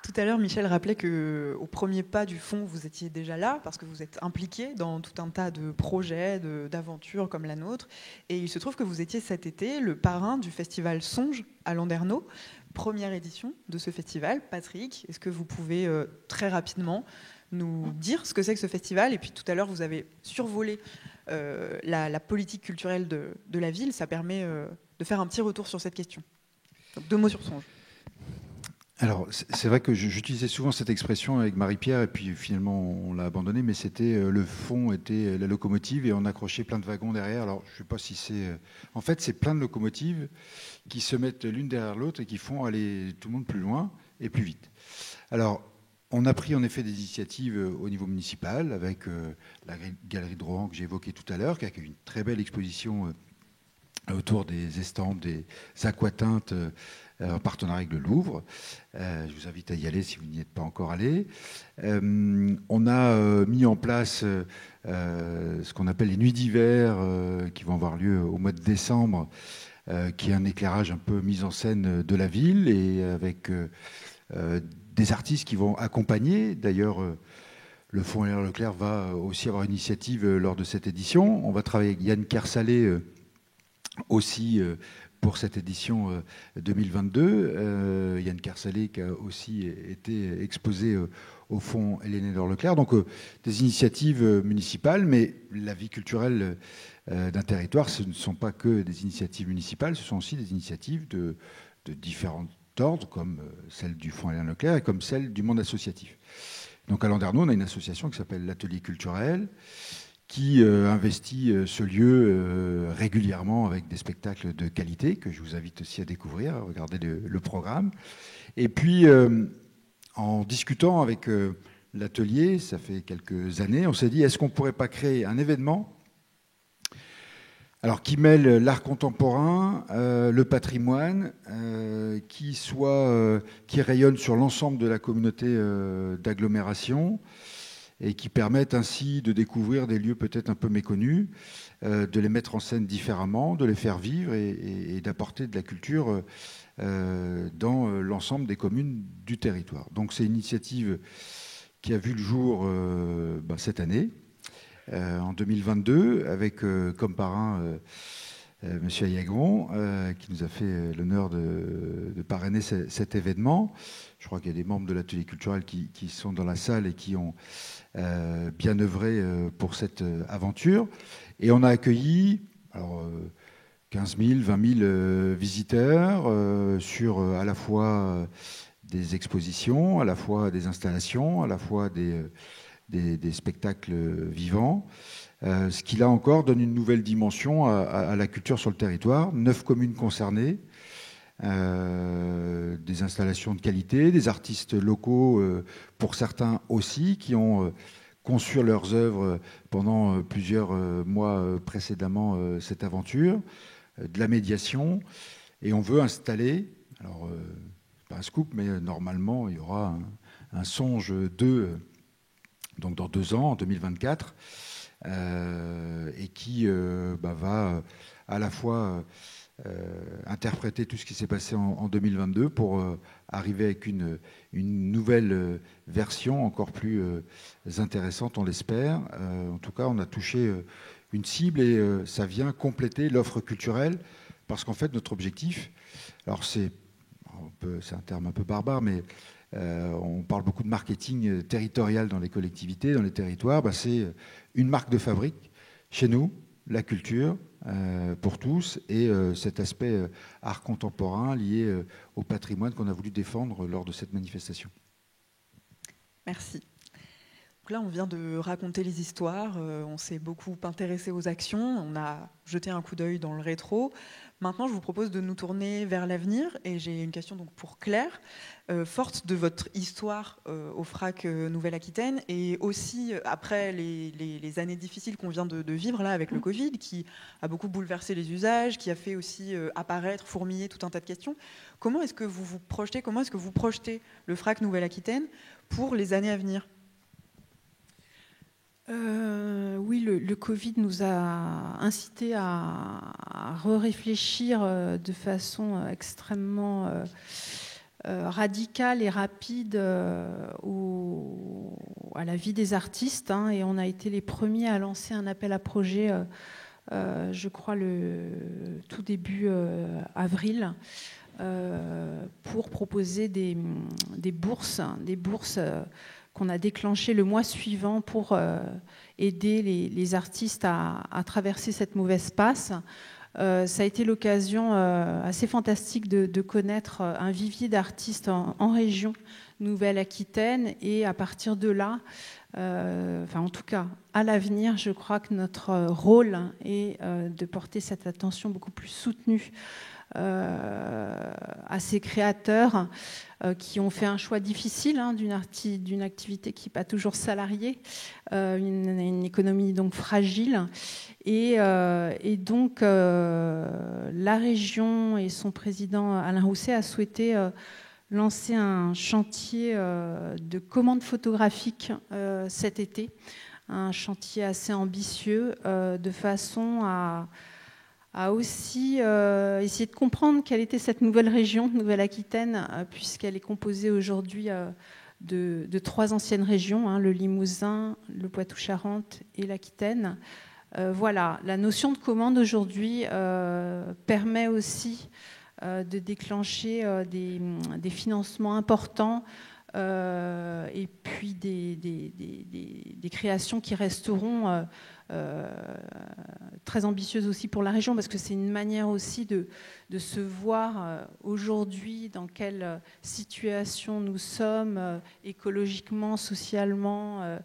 Tout à l'heure, Michel rappelait qu'au premier pas du fonds, vous étiez déjà là, parce que vous êtes impliqué dans tout un tas de projets, d'aventures comme la nôtre. Et il se trouve que vous étiez cet été le parrain du festival Songe à Landerneau, première édition de ce festival. Patrick, est-ce que vous pouvez très rapidement nous dire ce que c'est que ce festival? Et puis tout à l'heure, vous avez survolé la politique culturelle de la ville. Ça permet de faire un petit retour sur cette question. Donc 2 mots sur Songe. Alors, c'est vrai que j'utilisais souvent cette expression avec Marie-Pierre, et puis finalement on l'a abandonnée, mais c'était le fond était la locomotive et on accrochait plein de wagons derrière. Alors, je ne sais pas si c'est... En fait, c'est plein de locomotives qui se mettent l'une derrière l'autre et qui font aller tout le monde plus loin et plus vite. Alors, on a pris en effet des initiatives au niveau municipal avec la galerie de Rohan que j'ai évoquée tout à l'heure, qui a accueilli une très belle exposition autour des estampes, des aquatintes en partenariat avec le Louvre. Je vous invite à y aller si vous n'y êtes pas encore allé. On a mis en place ce qu'on appelle les nuits d'hiver qui vont avoir lieu au mois de décembre, qui est un éclairage un peu mis en scène de la ville et avec des artistes qui vont accompagner. D'ailleurs, le Fonds Aurélien Leclerc va aussi avoir une initiative lors de cette édition. On va travailler avec Yann Kersalé aussi pour cette édition 2022. Yann Kersalé qui a aussi été exposé au Fonds Aurélien Leclerc. Donc des initiatives municipales, mais la vie culturelle d'un territoire, ce ne sont pas que des initiatives municipales, ce sont aussi des initiatives de différents ordres, comme celle du Fonds Aurélien Leclerc et comme celle du monde associatif. Donc à Landerneau, on a une association qui s'appelle l'Atelier culturel, qui investit ce lieu régulièrement avec des spectacles de qualité que je vous invite aussi à découvrir, à regarder le programme. Et puis, en discutant avec l'atelier, ça fait quelques années, on s'est dit, est-ce qu'on ne pourrait pas créer un événement qui mêle l'art contemporain, le patrimoine, qui rayonne sur l'ensemble de la communauté d'agglomération, et qui permettent ainsi de découvrir des lieux peut-être un peu méconnus, de les mettre en scène différemment, de les faire vivre et d'apporter de la culture dans l'ensemble des communes du territoire. Donc c'est une initiative qui a vu le jour cette année, en 2022, avec comme parrain M. Ayagron, qui nous a fait l'honneur de parrainer cet événement. Je crois qu'il y a des membres de l'atelier culturel qui sont dans la salle et qui ont bien œuvré pour cette aventure. Et on a accueilli 15 000, 20 000 visiteurs sur à la fois des expositions, à la fois des installations, à la fois des spectacles vivants. Ce qui, là encore, donne une nouvelle dimension à la culture sur le territoire. 9 communes concernées, des installations de qualité, des artistes locaux, pour certains aussi, qui ont conçu leurs œuvres pendant plusieurs mois précédemment cette aventure, de la médiation. Et on veut installer, alors c'est pas un scoop, mais normalement il y aura un songe 2, donc dans 2 ans, en 2024, et qui va à la fois interpréter tout ce qui s'est passé en 2022 pour arriver avec une nouvelle version encore plus intéressante, on l'espère. En tout cas, on a touché une cible et ça vient compléter l'offre culturelle, parce qu'en fait, notre objectif, alors c'est un terme un peu barbare, mais on parle beaucoup de marketing territorial dans les collectivités, dans les territoires. C'est une marque de fabrique chez nous, la culture, pour tous, et cet aspect art contemporain lié au patrimoine qu'on a voulu défendre lors de cette manifestation. Merci. Donc là, on vient de raconter les histoires, on s'est beaucoup intéressé aux actions, on a jeté un coup d'œil dans le rétro. Maintenant, je vous propose de nous tourner vers l'avenir, et j'ai une question donc pour Claire. Forte de votre histoire au FRAC Nouvelle-Aquitaine, et aussi après les années difficiles qu'on vient de vivre là avec le Covid, qui a beaucoup bouleversé les usages, qui a fait aussi apparaître, fourmiller tout un tas de questions, comment est-ce que vous vous projetez, comment est-ce que vous projetez le FRAC Nouvelle-Aquitaine pour les années à venir ? Oui, le Covid nous a incité à réfléchir de façon extrêmement radicale et rapide à la vie des artistes, et on a été les premiers à lancer un appel à projet, je crois le tout début avril, pour proposer des bourses qu'on a déclenché le mois suivant pour aider les artistes à traverser cette mauvaise passe. Ça a été l'occasion assez fantastique de connaître un vivier d'artistes en région Nouvelle-Aquitaine, et à partir de là, en tout cas à l'avenir, je crois que notre rôle est de porter cette attention beaucoup plus soutenue à ces créateurs qui ont fait un choix difficile d'une activité qui n'est pas toujours salariée, une économie donc fragile, et donc la région et son président Alain Rousset a souhaité lancer un chantier de commande photographique cet été, un chantier assez ambitieux, de façon à aussi essayer de comprendre quelle était cette nouvelle région, Nouvelle-Aquitaine, puisqu'elle est composée aujourd'hui de 3 anciennes régions, le Limousin, le Poitou-Charentes et l'Aquitaine. Voilà, la notion de commande aujourd'hui permet aussi de déclencher des financements importants, et puis des créations qui resteront très ambitieuses aussi pour la région, parce que c'est une manière aussi de se voir aujourd'hui dans quelle situation nous sommes écologiquement, socialement,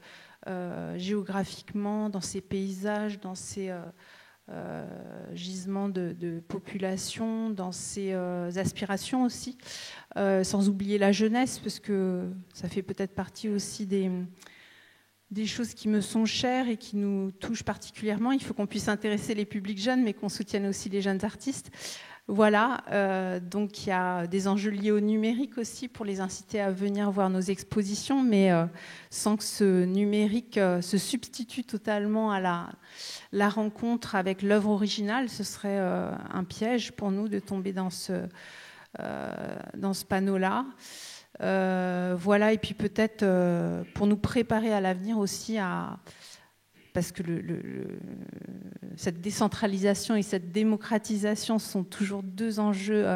géographiquement, dans ces paysages, dans ces gisements de population, dans ces aspirations aussi, sans oublier la jeunesse, parce que ça fait peut-être partie aussi des choses qui me sont chères et qui nous touchent particulièrement. Il faut qu'on puisse intéresser les publics jeunes, mais qu'on soutienne aussi les jeunes artistes. Voilà, donc il y a des enjeux liés au numérique aussi pour les inciter à venir voir nos expositions, mais sans que ce numérique se substitue totalement à la rencontre avec l'œuvre originale. Ce serait un piège pour nous de tomber dans ce panneau-là. Voilà, et puis peut-être pour nous préparer à l'avenir aussi parce que cette décentralisation et cette démocratisation sont toujours 2 enjeux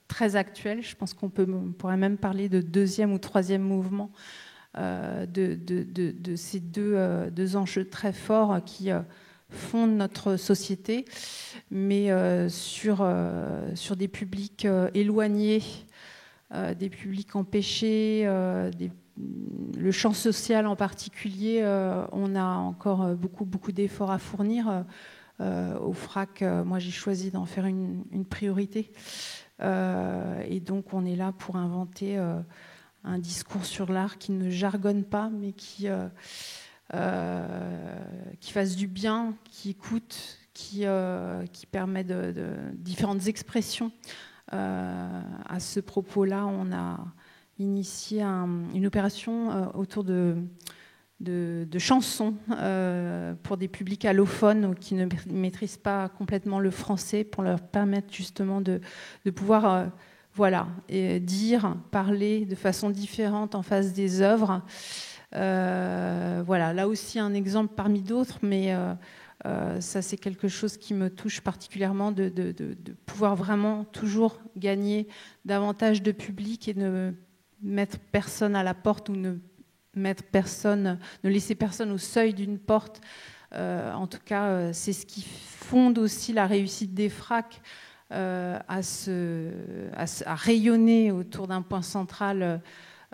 très actuels. Je pense qu'on pourrait même parler de 2e ou 3e mouvement de ces deux enjeux très forts qui fondent notre société, mais sur des publics éloignés, des publics empêchés, le champ social en particulier, on a encore beaucoup d'efforts à fournir. au FRAC, moi j'ai choisi d'en faire une priorité. Et donc on est là pour inventer un discours sur l'art qui ne jargonne pas, mais qui fasse du bien, qui écoute, qui permet de différentes expressions. À ce propos-là, on a initié une opération autour de chansons pour des publics allophones qui ne maîtrisent pas complètement le français, pour leur permettre justement de pouvoir dire, parler de façon différente en face des œuvres. Voilà, là aussi un exemple parmi d'autres, mais ça c'est quelque chose qui me touche particulièrement, de pouvoir vraiment toujours gagner davantage de public et ne mettre personne à la porte ou ne laisser personne au seuil d'une porte. En tout cas, c'est ce qui fonde aussi la réussite des FRAC, à rayonner autour d'un point central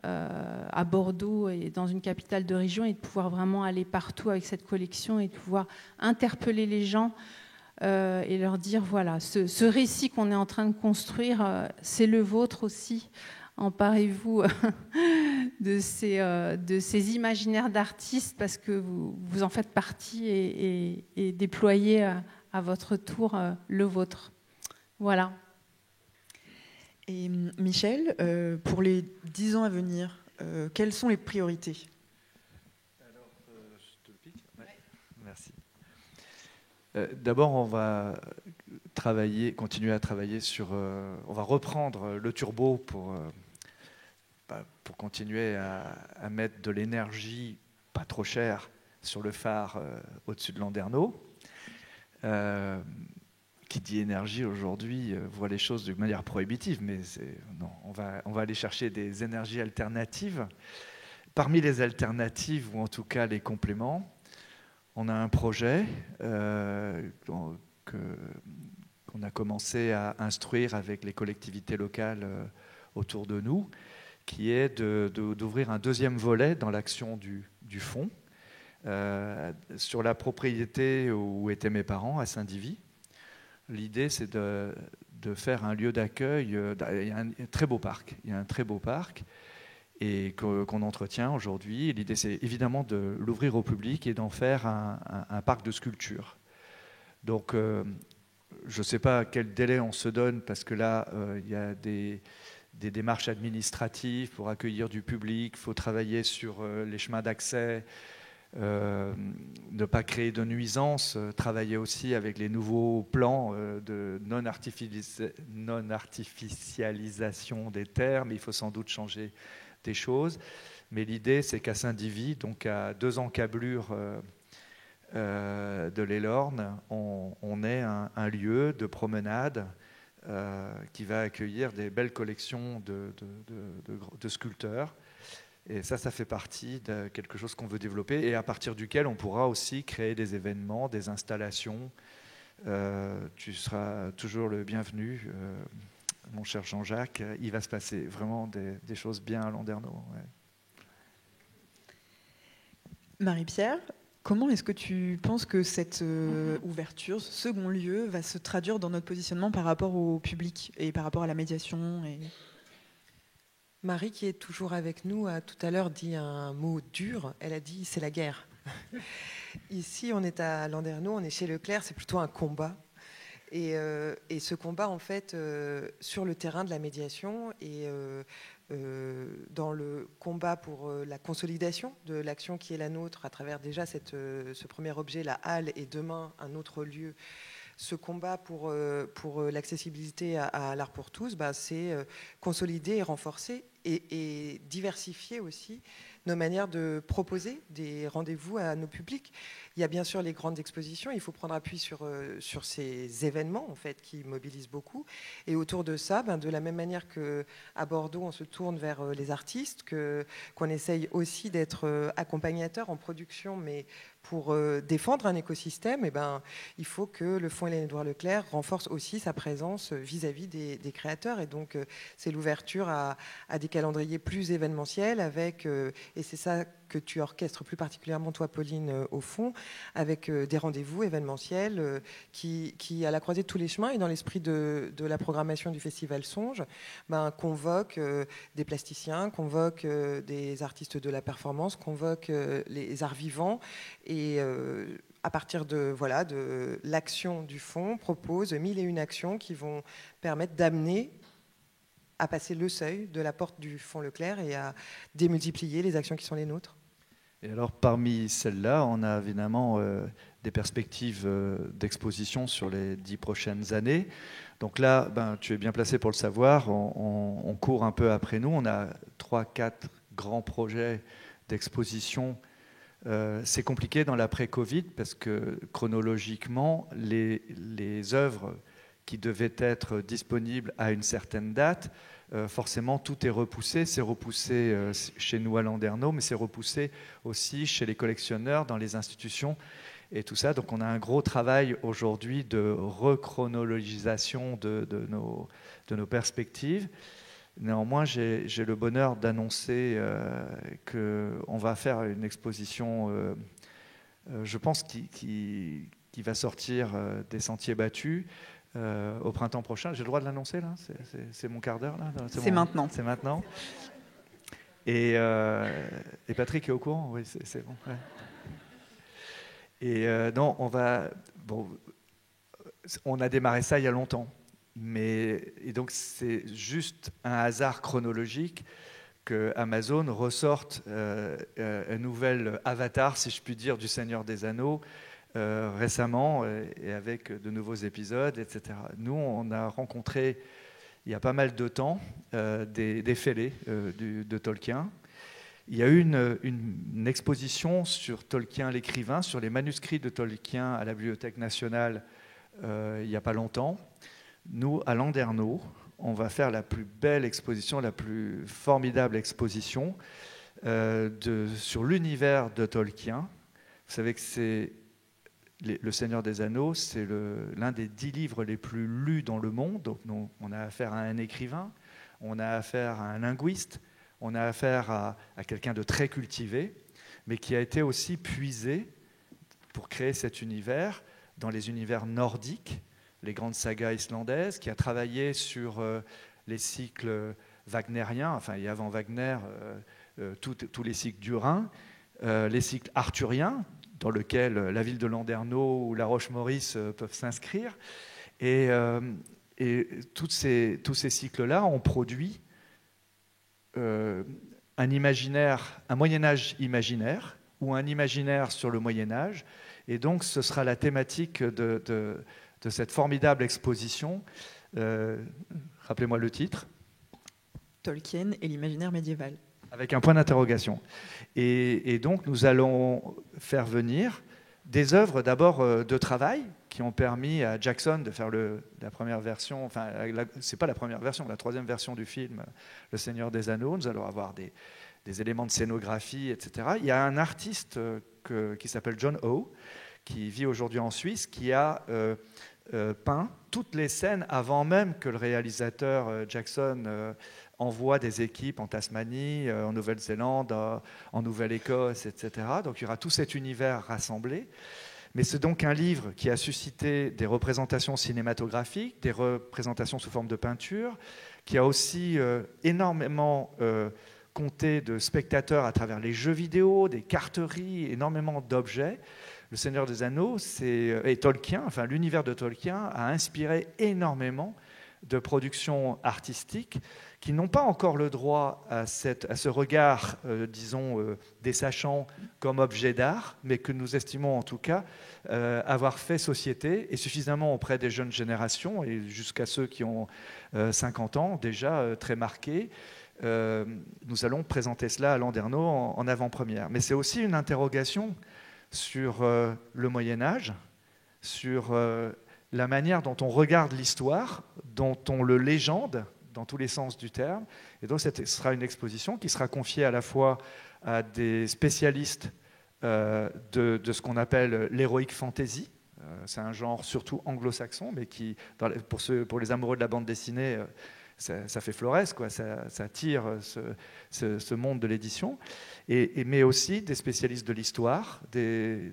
à Bordeaux et dans une capitale de région, et de pouvoir vraiment aller partout avec cette collection et de pouvoir interpeller les gens et leur dire voilà, ce récit qu'on est en train de construire, c'est le vôtre aussi. Emparez-vous de ces imaginaires d'artistes, parce que vous en faites partie, et déployez à votre tour le vôtre. Voilà. Et Michel, pour les 10 ans à venir, quelles sont les priorités ? Alors, je te le pique ? Ouais. Merci. D'abord, on va continuer à travailler sur... on va reprendre le turbo pour continuer à mettre de l'énergie pas trop chère sur le phare au-dessus de Landerneau. Qui dit énergie aujourd'hui voit les choses de manière prohibitive, mais non, on va aller chercher des énergies alternatives. Parmi les alternatives, ou en tout cas les compléments, on a un projet qu'on a commencé à instruire avec les collectivités locales autour de nous, qui est d'ouvrir un deuxième volet dans l'action du fonds sur la propriété où étaient mes parents, à Saint-Divy. L'idée, c'est de faire un lieu d'accueil. Il y a un très beau parc. Il y a un très beau parc et qu'on entretient aujourd'hui. L'idée, c'est évidemment de l'ouvrir au public et d'en faire un parc de sculpture. Donc, je ne sais pas quel délai on se donne, parce que là, il y a des démarches administratives pour accueillir du public. Il faut travailler sur les chemins d'accès. Ne pas créer de nuisances, travailler aussi avec les nouveaux plans de non-artificialisation des terres, mais il faut sans doute changer des choses. Mais l'idée, c'est qu'à Saint-Divy, donc à 2 encablures de l'Elorn, on ait un lieu de promenade qui va accueillir des belles collections de sculpteurs. Et ça fait partie de quelque chose qu'on veut développer, et à partir duquel on pourra aussi créer des événements, des installations. Tu seras toujours le bienvenu, mon cher Jean-Jacques. Il va se passer vraiment des choses bien à Landerneau. Ouais. Marie-Pierre, comment est-ce que tu penses que cette ouverture, ce second lieu, va se traduire dans notre positionnement par rapport au public et par rapport à la médiation Marie, qui est toujours avec nous, a tout à l'heure dit un mot dur. Elle a dit « c'est la guerre ». Ici, on est à Landerneau, on est chez Leclerc, c'est plutôt un combat. Et ce combat, en fait, sur le terrain de la médiation et dans le combat pour la consolidation de l'action qui est la nôtre à travers déjà ce premier objet, la halle, et demain un autre lieu. Ce combat pour l'accessibilité à l'art pour tous, c'est consolider et renforcer et diversifier aussi nos manières de proposer des rendez-vous à nos publics. Il y a bien sûr les grandes expositions, il faut prendre appui sur ces événements en fait, qui mobilisent beaucoup. Et autour de ça, de la même manière qu'à Bordeaux, on se tourne vers les artistes, qu'on essaye aussi d'être accompagnateur en production, mais pour défendre un écosystème, il faut que le Fonds Hélène-Édouard Leclerc renforce aussi sa présence vis-à-vis des créateurs. Et donc, c'est l'ouverture à des calendrier plus événementiel avec, et c'est ça que tu orchestres plus particulièrement toi Pauline au fond, avec des rendez-vous événementiels qui à la croisée de tous les chemins et dans l'esprit de la programmation du festival Songe, convoque des plasticiens, convoque des artistes de la performance, convoque les arts vivants et à partir de l'action du fonds, propose 1001 actions qui vont permettre d'amener à passer le seuil de la porte du fonds Leclerc et à démultiplier les actions qui sont les nôtres. Et alors, parmi celles-là, on a évidemment des perspectives d'exposition sur les 10 prochaines années. Donc là, tu es bien placé pour le savoir, on court un peu après nous. On a 3-4 grands projets d'exposition. C'est compliqué dans l'après-Covid parce que chronologiquement, les œuvres qui devaient être disponibles à une certaine date, forcément tout est repoussé. C'est repoussé chez nous à Landerneau, mais c'est repoussé aussi chez les collectionneurs, dans les institutions et tout ça. Donc on a un gros travail aujourd'hui de rechronologisation de nos perspectives. Néanmoins, j'ai le bonheur d'annoncer qu'on va faire une exposition, je pense, qui va sortir des sentiers battus au printemps prochain. J'ai le droit de l'annoncer, là? C'est mon quart d'heure, là? C'est maintenant. C'est maintenant. Et Patrick est au courant? Oui, c'est bon. Ouais. Et non, on a démarré ça il y a longtemps. Et donc c'est juste un hasard chronologique que Amazon ressorte un nouvel avatar, si je puis dire, du Seigneur des Anneaux récemment et avec de nouveaux épisodes, etc. Nous, on a rencontré il y a pas mal de temps des fêlés de Tolkien. Il y a eu une exposition sur Tolkien l'écrivain, sur les manuscrits de Tolkien à la Bibliothèque nationale il n'y a pas longtemps. Nous, à Landerneau, on va faire la plus belle exposition, la plus formidable exposition sur l'univers de Tolkien. Vous savez que c'est Le Seigneur des Anneaux, c'est l'un des 10 livres les plus lus dans le monde. Donc, on a affaire à un écrivain, on a affaire à un linguiste, on a affaire à quelqu'un de très cultivé, mais qui a été aussi puisé pour créer cet univers dans les univers nordiques, les grandes sagas islandaises, qui a travaillé sur les cycles wagnériens, enfin, et avant Wagner, tous les cycles du Rhin, les cycles arthuriens, dans lequel la ville de Landerneau ou la Roche-Maurice peuvent s'inscrire. Et tous ces cycles-là ont produit un Moyen-Âge imaginaire ou un imaginaire sur le Moyen-Âge. Et donc, ce sera la thématique de cette formidable exposition. Rappelez-moi le titre. Tolkien et l'imaginaire médiéval. Avec un point d'interrogation. Et donc, nous allons faire venir des œuvres d'abord de travail qui ont permis à Jackson de faire la première version, enfin, c'est pas la première version, la troisième version du film Le Seigneur des Anneaux. Nous allons avoir des éléments de scénographie, etc. Il y a un artiste qui s'appelle John O, qui vit aujourd'hui en Suisse, qui a peint toutes les scènes avant même que le réalisateur Jackson envoie des équipes en Tasmanie, en Nouvelle-Zélande, en Nouvelle-Écosse, etc. Donc il y aura tout cet univers rassemblé. Mais c'est donc un livre qui a suscité des représentations cinématographiques, des représentations sous forme de peinture, qui a aussi énormément compté de spectateurs à travers les jeux vidéo, des carteries, énormément d'objets. Le Seigneur des Anneaux et Tolkien, enfin l'univers de Tolkien a inspiré énormément de productions artistiques qui n'ont pas encore le droit à ce regard, disons, dessachant comme objet d'art, mais que nous estimons en tout cas avoir fait société et suffisamment auprès des jeunes générations et jusqu'à ceux qui ont 50 ans déjà très marqués. Nous allons présenter cela à Landerneau en avant-première. Mais c'est aussi une interrogation sur le Moyen-Âge, sur la manière dont on regarde l'histoire, dont on le légende, dans tous les sens du terme. Et donc, ce sera une exposition qui sera confiée à la fois à des spécialistes de ce qu'on appelle l'heroic fantasy. C'est un genre surtout anglo-saxon, mais qui, pour les amoureux de la bande dessinée, ça fait florès, quoi. Ça attire ce monde de l'édition, mais aussi des spécialistes de l'histoire, des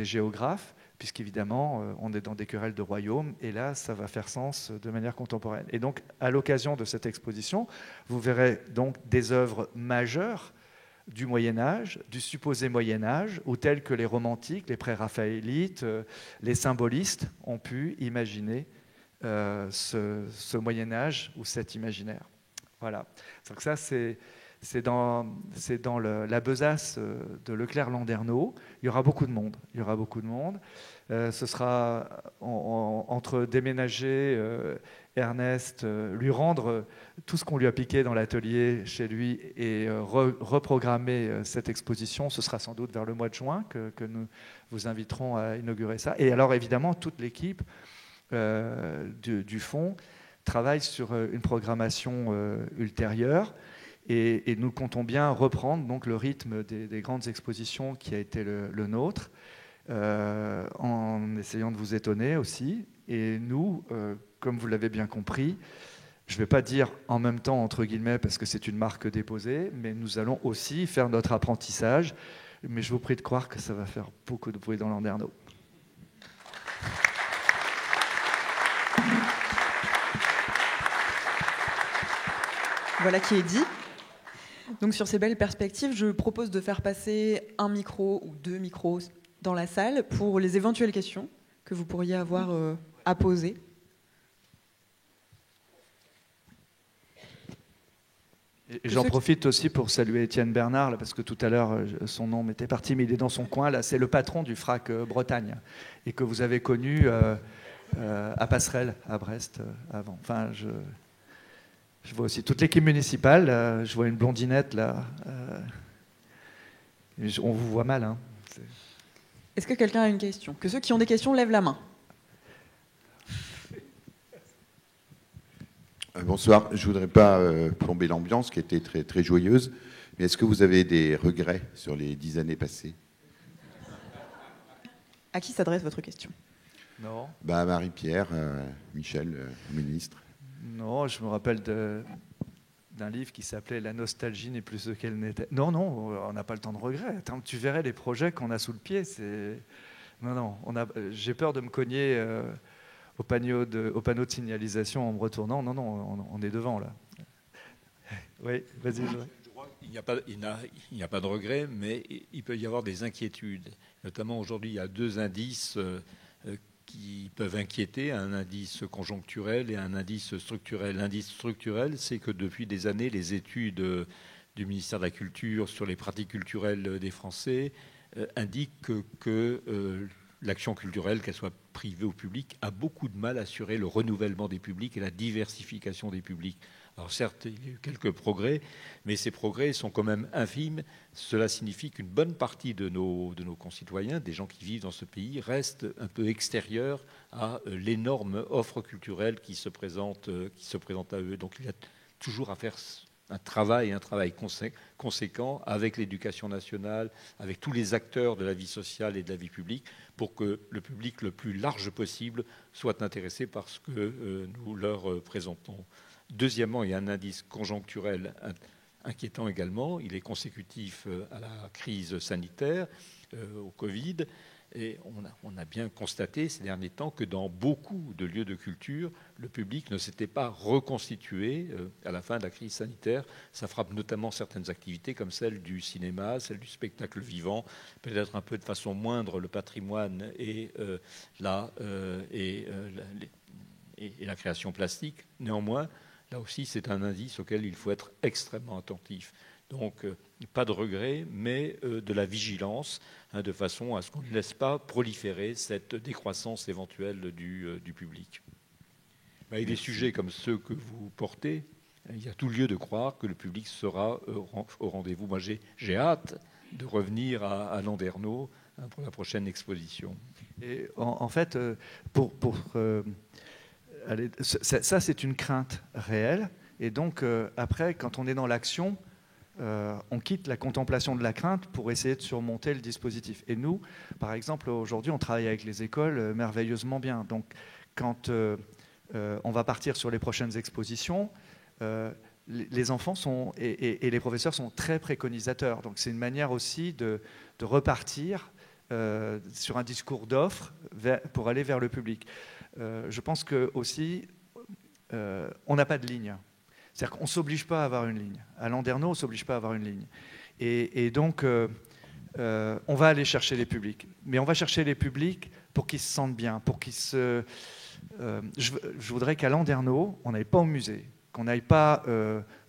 géographes, puisqu'évidemment, on est dans des querelles de royaumes, et là, ça va faire sens de manière contemporaine. Et donc, à l'occasion de cette exposition, vous verrez donc des œuvres majeures du Moyen-Âge, du supposé Moyen-Âge, ou telles que les romantiques, les pré-raphaélites, les symbolistes ont pu imaginer ce Moyen-Âge ou cet imaginaire. Voilà. Donc ça, c'est dans la besace de Leclerc-Landerneau. Il y aura beaucoup de monde. Ce sera entre déménager Ernest, lui rendre tout ce qu'on lui a piqué dans l'atelier chez lui et reprogrammer cette exposition. Ce sera sans doute vers le mois de juin que nous vous inviterons à inaugurer ça. Et alors évidemment, toute l'équipe du fonds travaille sur une programmation ultérieure. Et nous comptons bien reprendre donc le rythme des grandes expositions qui a été le nôtre, en essayant de vous étonner aussi. Et nous, comme vous l'avez bien compris, je ne vais pas dire en même temps entre guillemets parce que c'est une marque déposée, mais nous allons aussi faire notre apprentissage. Mais je vous prie de croire que ça va faire beaucoup de bruit dans Landerneau. Voilà qui est dit. Donc sur ces belles perspectives, je propose de faire passer un micro ou 2 micros dans la salle pour les éventuelles questions que vous pourriez avoir à poser. Et j'en profite aussi pour saluer Étienne Bernard, là, parce que tout à l'heure, son nom m'était parti, mais il est dans son coin. Là, c'est le patron du FRAC Bretagne, et que vous avez connu à Passerelle, à Brest, avant. Enfin, je vois aussi toute l'équipe municipale. Je vois une blondinette, là. On vous voit mal, hein. Est-ce que quelqu'un a une question? Que ceux qui ont des questions lèvent la main. Bonsoir, je ne voudrais pas plomber l'ambiance qui était très, très joyeuse, mais est-ce que vous avez des regrets sur les 10 années passées? À qui s'adresse votre question? Non. Bah, Marie-Pierre, Michel, ministre. Non, je me rappelle d'un livre qui s'appelait « La nostalgie n'est plus ce qu'elle n'était ». Non, on n'a pas le temps de regret. Attends, tu verrais les projets qu'on a sous le pied. Non, j'ai peur de me cogner au panneau de signalisation en me retournant. Non, on est devant, là. Oui, vas-y. Il n'y a pas de regret, mais il peut y avoir des inquiétudes. Notamment aujourd'hui, il y a 2 indices qui peuvent inquiéter, un indice conjoncturel et un indice structurel. L'indice structurel, c'est que depuis des années, les études du ministère de la Culture sur les pratiques culturelles des Français indiquent que l'action culturelle, qu'elle soit privée ou publique, a beaucoup de mal à assurer le renouvellement des publics et la diversification des publics. Alors certes, il y a eu quelques progrès, mais ces progrès sont quand même infimes. Cela signifie qu'une bonne partie de nos concitoyens, des gens qui vivent dans ce pays, restent un peu extérieurs à l'énorme offre culturelle qui se présente à eux. Donc il y a toujours à faire un travail conséquent avec l'éducation nationale, avec tous les acteurs de la vie sociale et de la vie publique, pour que le public le plus large possible soit intéressé par ce que nous leur présentons. Deuxièmement, il y a un indice conjoncturel inquiétant également. Il est consécutif à la crise sanitaire, au Covid. Et on a bien constaté ces derniers temps que dans beaucoup de lieux de culture, le public ne s'était pas reconstitué à la fin de la crise sanitaire. Ça frappe notamment certaines activités comme celle du cinéma, celle du spectacle vivant, peut-être un peu de façon moindre le patrimoine et la création plastique. Néanmoins, là aussi, c'est un indice auquel il faut être extrêmement attentif. Donc, pas de regret, mais de la vigilance, de façon à ce qu'on ne laisse pas proliférer cette décroissance éventuelle du public. Et des sujets comme ceux que vous portez, il y a tout lieu de croire que le public sera au rendez-vous. Moi, j'ai hâte de revenir à Landerneau pour la prochaine exposition. Et en fait, ça, c'est une crainte réelle. Et donc, après, quand on est dans l'action, on quitte la contemplation de la crainte pour essayer de surmonter le dispositif. Et nous, par exemple, aujourd'hui, on travaille avec les écoles merveilleusement bien. Donc, quand on va partir sur les prochaines expositions. Les enfants et les professeurs sont très préconisateurs. Donc c'est une manière aussi de repartir sur un discours d'offre pour aller vers le public. Je pense que aussi, on n'a pas de ligne. C'est-à-dire qu'on ne s'oblige pas à avoir une ligne. À Landerneau, on ne s'oblige pas à avoir une ligne. Et donc, on va aller chercher les publics. Mais on va chercher les publics pour qu'ils se sentent bien, pour qu'ils se... je voudrais qu'à Landerneau, on n'aille pas au musée, qu'on n'aille pas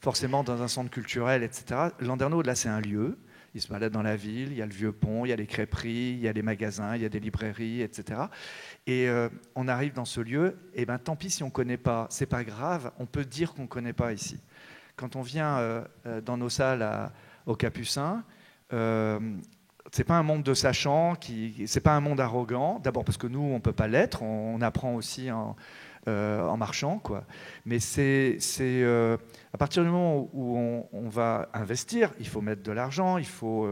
forcément dans un centre culturel, etc. Landerneau, là, c'est un lieu. Il se balade dans la ville, il y a le vieux pont, il y a les crêperies, il y a les magasins, il y a des librairies, etc. Et on arrive dans ce lieu, et ben tant pis si on ne connaît pas, c'est pas grave, on peut dire qu'on ne connaît pas ici. Quand on vient dans nos salles au Capucin, c'est pas un monde de sachants, c'est pas un monde arrogant, d'abord parce que nous, on ne peut pas l'être, on apprend aussi en marchant, quoi. Mais c'est à partir du moment où on va investir, il faut mettre de l'argent, il faut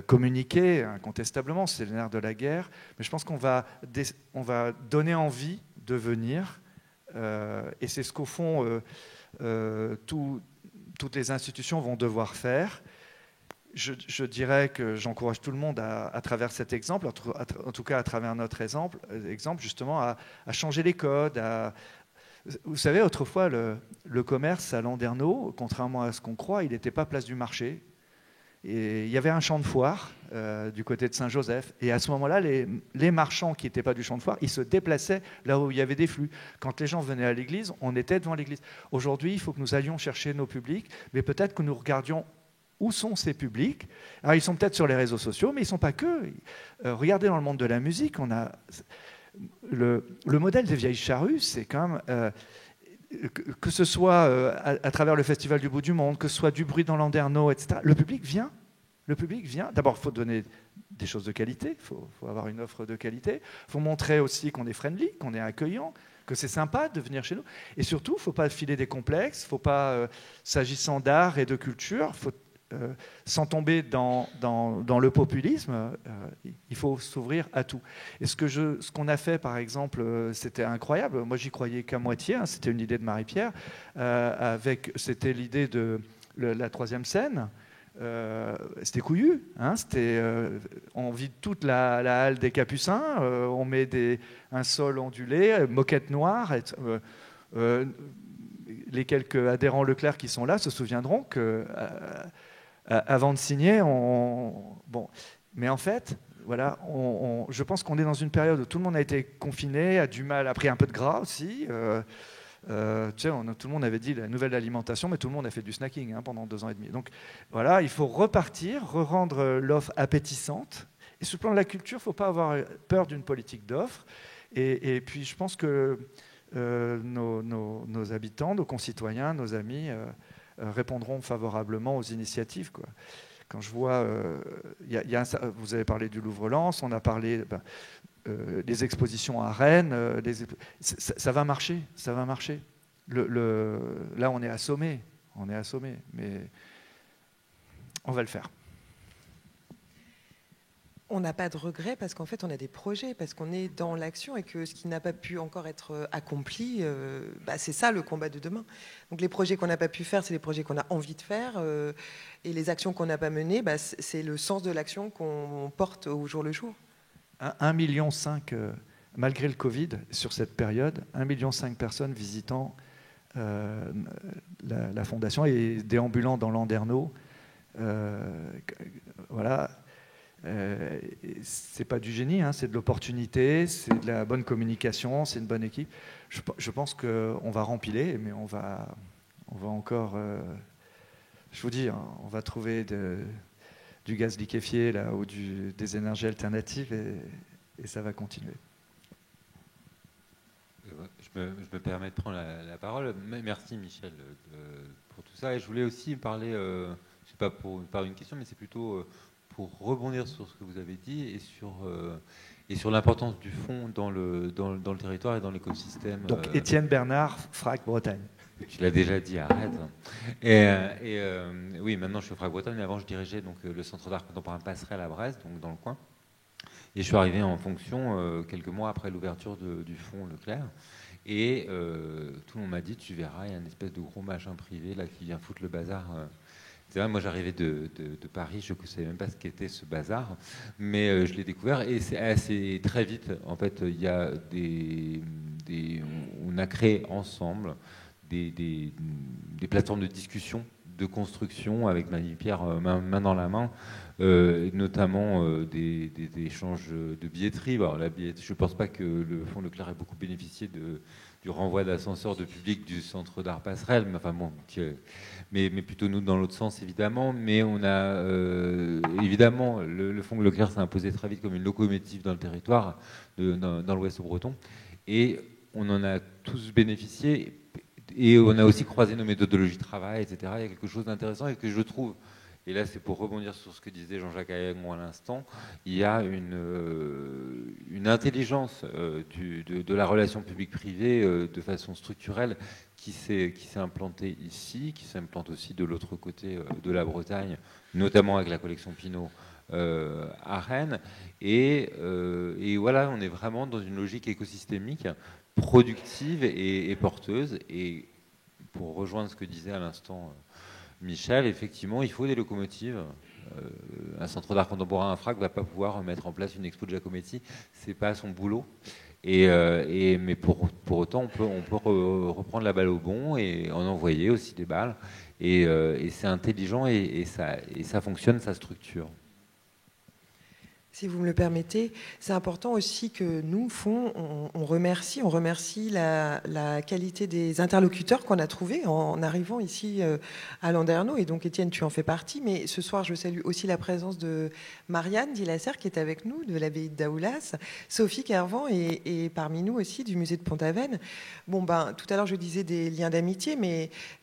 communiquer, incontestablement, c'est le nerf de la guerre. Mais je pense qu'on va donner envie de venir, et c'est ce qu'au fond toutes les institutions vont devoir faire. Je dirais que j'encourage tout le monde à travers cet exemple, en tout cas à travers notre exemple justement, à changer les codes. Vous savez, autrefois, le commerce à Landerneau, contrairement à ce qu'on croit, il n'était pas place du marché. Et il y avait un champ de foire du côté de Saint-Joseph. Et à ce moment-là, les marchands qui n'étaient pas du champ de foire, ils se déplaçaient là où il y avait des flux. Quand les gens venaient à l'église, on était devant l'église. Aujourd'hui, il faut que nous allions chercher nos publics, mais peut-être que nous regardions où sont ces publics. Alors, ils sont peut-être sur les réseaux sociaux, mais ils ne sont pas que. Regardez dans le monde de la musique, on a le modèle des vieilles charrues, c'est quand même... que ce soit à travers le Festival du Bout du Monde, que ce soit du bruit dans Landerneau, etc. Le public vient. Le public vient. D'abord, il faut donner des choses de qualité, il faut avoir une offre de qualité. Il faut montrer aussi qu'on est friendly, qu'on est accueillant, que c'est sympa de venir chez nous. Et surtout, il ne faut pas filer des complexes, il ne faut pas, s'agissant d'art et de culture, sans tomber dans le populisme, il faut s'ouvrir à tout. Et ce qu'on a fait, par exemple, c'était incroyable. Moi, j'y croyais qu'à moitié. Hein, c'était une idée de Marie-Pierre. C'était l'idée de la troisième scène. C'était couillu. Hein, on vide toute la halle des Capucins. On met un sol ondulé, moquette noire. Les quelques adhérents Leclerc qui sont là se souviendront que... avant de signer, bon. Mais en fait, voilà, je pense qu'on est dans une période où tout le monde a été confiné, a du mal, a pris un peu de gras aussi. Tu sais, tout le monde avait dit la nouvelle alimentation, mais tout le monde a fait du snacking pendant 2 ans et demi. Donc voilà, il faut repartir, rendre l'offre appétissante. Et sur le plan de la culture, il ne faut pas avoir peur d'une politique d'offre. Et puis je pense que nos habitants, nos concitoyens, nos amis... répondront favorablement aux initiatives, quoi. Quand je vois, vous avez parlé du Louvre-Lens, on a parlé des expositions à Rennes, ça va marcher, ça va marcher. Là, on est assommé, mais on va le faire. On n'a pas de regrets parce qu'en fait, on a des projets, parce qu'on est dans l'action et que ce qui n'a pas pu encore être accompli, c'est ça le combat de demain. Donc les projets qu'on n'a pas pu faire, c'est les projets qu'on a envie de faire et les actions qu'on n'a pas menées, c'est le sens de l'action qu'on porte au jour le jour. 1,5 million, malgré le Covid, sur cette période, 1,5 million de personnes visitant la Fondation et déambulant dans Landerneau. Voilà. C'est pas du génie, c'est de l'opportunité, c'est de la bonne communication, c'est une bonne équipe. Je pense qu'on va rempiler, mais on va encore, je vous dis, on va trouver du gaz liquéfié là, ou des énergies alternatives et ça va continuer. Je me permets de prendre la parole. Merci Michel pour tout ça. Et je voulais aussi parler, je sais pas pour une question, mais c'est plutôt pour rebondir sur ce que vous avez dit et sur l'importance du fond dans le territoire et dans l'écosystème. Donc Étienne Bernard, FRAC Bretagne. Tu l'as déjà dit, arrête. Et oui, maintenant je suis au FRAC Bretagne, mais avant je dirigeais donc, le Centre d'art contemporain Passerelle à Brest, donc dans le coin. Et je suis arrivé en fonction quelques mois après l'ouverture du fonds Leclerc. Et tout le monde m'a dit, tu verras, il y a une espèce de gros machin privé là qui vient foutre le bazar. C'est vrai, moi j'arrivais de Paris, je ne savais même pas ce qu'était ce bazar, mais je l'ai découvert et c'est assez très vite. En fait, il y a on a créé ensemble des plateformes de discussion, de construction avec Marie-Pierre main dans la main, notamment des échanges de billetterie. Alors, je ne pense pas que le Fonds Leclerc ait beaucoup bénéficié du renvoi d'ascenseurs de public du centre d'art Passerelle, mais enfin bon, mais plutôt nous dans l'autre sens évidemment. Mais on a évidemment le Fonds Leclerc s'est imposé très vite comme une locomotive dans le territoire, dans l'Ouest breton, et on en a tous bénéficié. Et on a aussi croisé nos méthodologies de travail, etc. Il y a quelque chose d'intéressant et que je trouve, et là c'est pour rebondir sur ce que disait Jean-Jacques Ayagon à l'instant, il y a une intelligence de la relation publique-privée de façon structurelle qui s'est implantée ici, qui s'implante aussi de l'autre côté de la Bretagne, notamment avec la collection Pinault à Rennes. Et voilà, on est vraiment dans une logique écosystémique productive et porteuse. Et pour rejoindre ce que disait à l'instant Michel, effectivement, il faut des locomotives. Un centre d'art contemporain, un FRAC, ne va pas pouvoir mettre en place une expo de Giacometti. C'est pas son boulot. Mais pour autant, on peut reprendre la balle au bond et en envoyer aussi des balles. Et c'est intelligent et ça fonctionne, ça structure. Si vous me le permettez, c'est important aussi que nous, Fonds, on remercie la qualité des interlocuteurs qu'on a trouvés en arrivant ici à Landerneau. Et donc, Étienne, tu en fais partie. Mais ce soir, je salue aussi la présence de Marianne Dillasser, qui est avec nous, de l'abbaye de Daoulas, Sophie Kervan et parmi nous aussi du musée de Pont-Aven. Bon, tout à l'heure, je disais des liens d'amitié,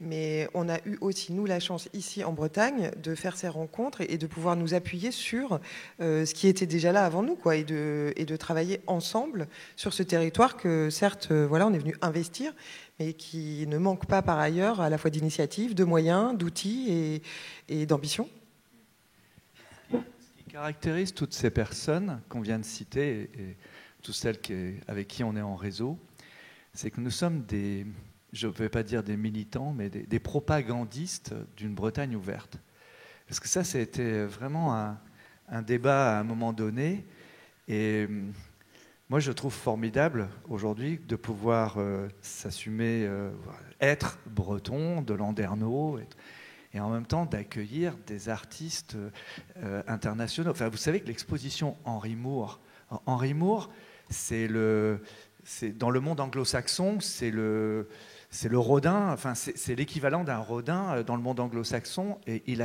mais on a eu aussi, nous, la chance ici en Bretagne de faire ces rencontres et de pouvoir nous appuyer sur ce qui était déjà là avant nous, quoi, et de travailler ensemble sur ce territoire que certes, voilà, on est venu investir, mais qui ne manque pas par ailleurs à la fois d'initiatives, de moyens, d'outils et d'ambition. Ce qui caractérise toutes ces personnes qu'on vient de citer et toutes celles avec qui on est en réseau, c'est que nous sommes je ne vais pas dire des militants, mais des propagandistes d'une Bretagne ouverte. Parce que ça a été vraiment un débat à un moment donné. Et moi, je trouve formidable aujourd'hui de pouvoir s'assumer, être breton, de Landerneau, et en même temps d'accueillir des artistes internationaux. Enfin, vous savez que l'exposition Henry Moore, c'est dans le monde anglo-saxon, c'est le Rodin, enfin, c'est l'équivalent d'un Rodin dans le monde anglo-saxon, et il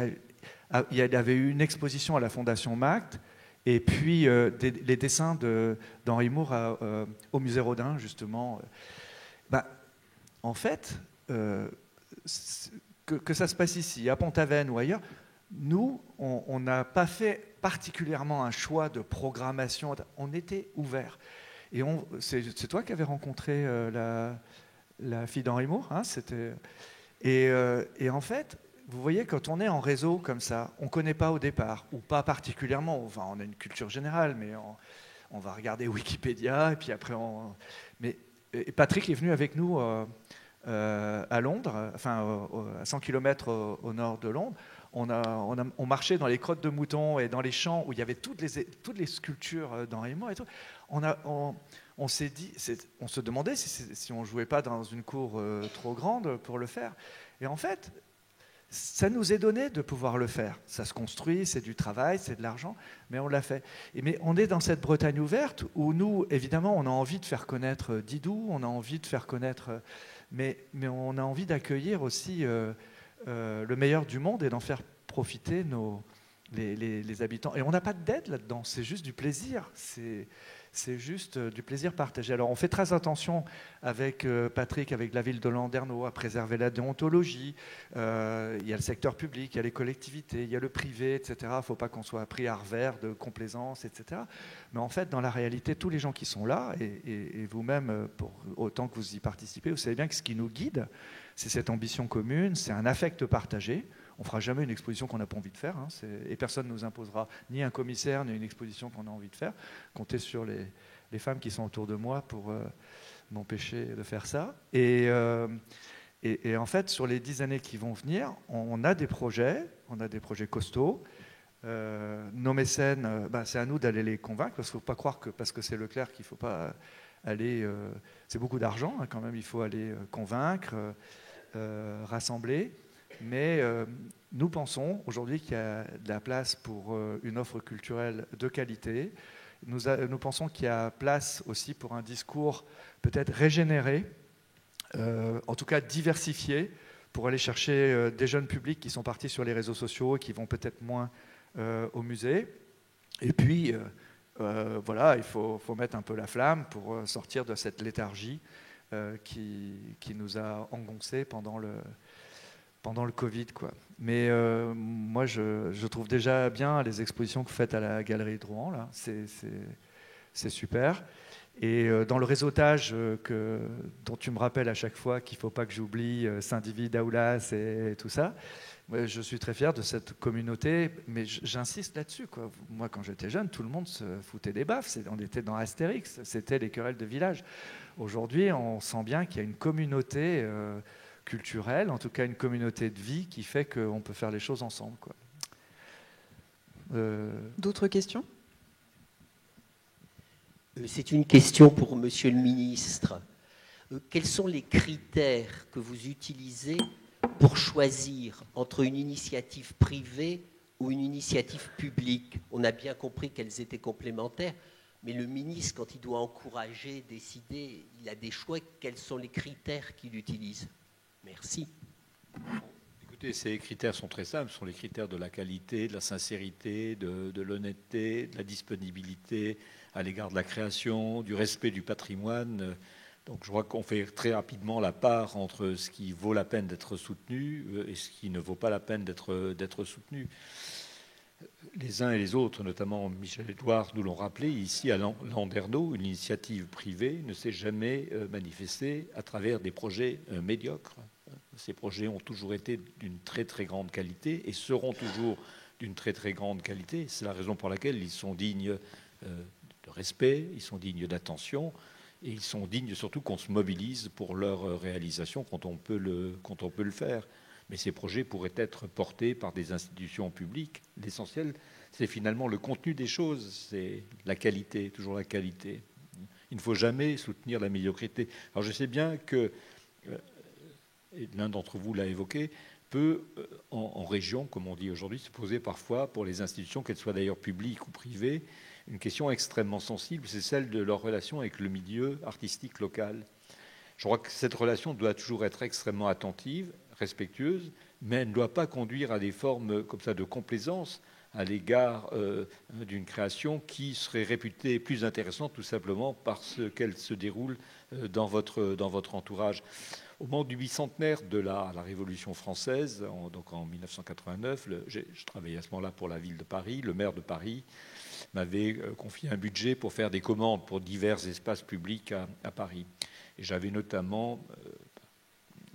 y avait eu une exposition à la Fondation Magde, et puis les dessins d'Henry Moore au musée Rodin, justement. En fait, que ça se passe ici, à Pont-Aven ou ailleurs, nous, on n'a pas fait particulièrement un choix de programmation, on était ouverts. Et c'est toi qui avais rencontré la fille d'Henry Moore, hein, et en fait, vous voyez, quand on est en réseau comme ça, on ne connaît pas au départ, ou pas particulièrement, enfin on a une culture générale, mais on va regarder Wikipédia, et puis après et Patrick est venu avec nous à Londres, enfin à 100 km au nord de Londres. On marchait dans les crottes de moutons et dans les champs où il y avait toutes les sculptures d'Henry Moore et tout. On s'est dit, on se demandait si on ne jouait pas dans une cour trop grande pour le faire. Et en fait, ça nous est donné de pouvoir le faire. Ça se construit, c'est du travail, c'est de l'argent, mais on l'a fait. Mais on est dans cette Bretagne ouverte où nous, évidemment, on a envie de faire connaître Didou, on a envie de faire connaître... Mais on a envie d'accueillir aussi le meilleur du monde et d'en faire profiter les habitants. Et on n'a pas de dette là-dedans, c'est juste du plaisir. C'est juste du plaisir partagé. Alors on fait très attention avec Patrick, avec la ville de Landerneau, à préserver la déontologie. Il y a le secteur public, il y a les collectivités, il y a le privé, etc. Il ne faut pas qu'on soit pris à revers de complaisance, etc. Mais en fait, dans la réalité, tous les gens qui sont là, et vous-même, autant que vous y participez, vous savez bien que ce qui nous guide, c'est cette ambition commune, c'est un affect partagé. On ne fera jamais une exposition qu'on n'a pas envie de faire, hein, et personne ne nous imposera ni un commissaire, ni une exposition qu'on a envie de faire. Comptez sur les femmes qui sont autour de moi pour m'empêcher de faire ça. Et en fait, sur les 10 années qui vont venir, on a des projets costauds. Nos mécènes, c'est à nous d'aller les convaincre, parce qu'il ne faut pas croire que parce que c'est Leclerc qu'il ne faut pas aller... c'est beaucoup d'argent, hein, quand même, il faut aller convaincre, rassembler. Mais nous pensons aujourd'hui qu'il y a de la place pour une offre culturelle de qualité. Nous pensons qu'il y a place aussi pour un discours peut-être régénéré, en tout cas diversifié, pour aller chercher des jeunes publics qui sont partis sur les réseaux sociaux et qui vont peut-être moins au musée. Et puis, voilà, il faut mettre un peu la flamme pour sortir de cette léthargie qui nous a engoncés pendant le Covid, quoi. Mais moi, je trouve déjà bien les expositions que vous faites à la Galerie de Rouen, là. C'est super. Et dans le réseautage dont tu me rappelles à chaque fois qu'il ne faut pas que j'oublie Saint-Divy, Daoulas et tout ça, je suis très fier de cette communauté, mais j'insiste là-dessus, quoi. Moi, quand j'étais jeune, tout le monde se foutait des baffes. On était dans Astérix, c'était les querelles de village. Aujourd'hui, on sent bien qu'il y a une communauté culturelle, en tout cas une communauté de vie qui fait qu'on peut faire les choses ensemble, quoi. D'autres questions ? C'est une question pour Monsieur le ministre. Quels sont les critères que vous utilisez pour choisir entre une initiative privée ou une initiative publique? On a bien compris qu'elles étaient complémentaires, mais le ministre, quand il doit encourager, décider, il a des choix. Quels sont les critères qu'il utilise? Merci. Écoutez, ces critères sont très simples. Ce sont les critères de la qualité, de la sincérité, de l'honnêteté, de la disponibilité à l'égard de la création, du respect du patrimoine. Donc je crois qu'on fait très rapidement la part entre ce qui vaut la peine d'être soutenu et ce qui ne vaut pas la peine d'être soutenu. Les uns et les autres, notamment Michel-Édouard, nous l'ont rappelé, ici à Landerneau, une initiative privée ne s'est jamais manifestée à travers des projets médiocres. Ces projets ont toujours été d'une très très grande qualité et seront toujours d'une très très grande qualité. C'est la raison pour laquelle ils sont dignes de respect, ils sont dignes d'attention et ils sont dignes surtout qu'on se mobilise pour leur réalisation quand on peut le faire. Mais ces projets pourraient être portés par des institutions publiques. L'essentiel, c'est finalement le contenu des choses, c'est la qualité, toujours la qualité. Il ne faut jamais soutenir la médiocrité. Alors je sais bien que, et l'un d'entre vous l'a évoqué, peut, en région, comme on dit aujourd'hui, se poser parfois pour les institutions, qu'elles soient d'ailleurs publiques ou privées, une question extrêmement sensible, c'est celle de leur relation avec le milieu artistique local. Je crois que cette relation doit toujours être extrêmement attentive, respectueuse, mais elle ne doit pas conduire à des formes comme ça de complaisance à l'égard d'une création qui serait réputée plus intéressante tout simplement parce qu'elle se déroule dans votre entourage. Au moment du bicentenaire de la Révolution française, donc en 1989, je travaillais à ce moment-là pour la ville de Paris, le maire de Paris m'avait confié un budget pour faire des commandes pour divers espaces publics à Paris. Et j'avais notamment...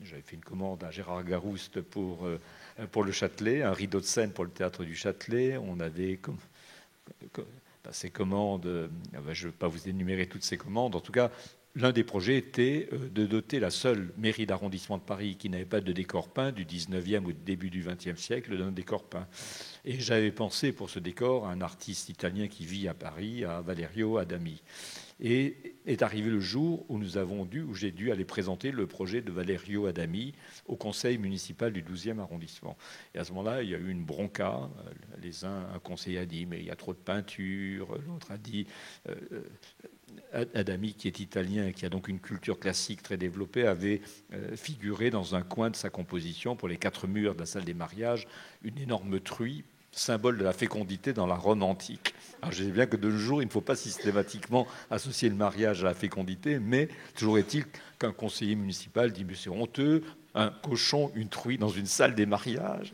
J'avais fait une commande à Gérard Garouste pour le Châtelet, un rideau de scène pour le théâtre du Châtelet. On avait ces commandes, je ne vais pas vous énumérer toutes ces commandes. En tout cas, l'un des projets était de doter la seule mairie d'arrondissement de Paris qui n'avait pas de décor peint du 19e ou du début du 20e siècle d'un décor peint. Et j'avais pensé pour ce décor à un artiste italien qui vit à Paris, à Valerio Adami. Et est arrivé le jour où j'ai dû aller présenter le projet de Valerio Adami au conseil municipal du 12e arrondissement. Et à ce moment-là, il y a eu une bronca. Un conseiller a dit, mais il y a trop de peinture. L'autre a dit, Adami, qui est italien et qui a donc une culture classique très développée, avait figuré dans un coin de sa composition, pour les 4 murs de la salle des mariages, une énorme truie, symbole de la fécondité dans la Rome antique. Alors je sais bien que de nos jours, il ne faut pas systématiquement associer le mariage à la fécondité, mais toujours est-il qu'un conseiller municipal dit « mais c'est honteux, un cochon, une truie dans une salle des mariages ».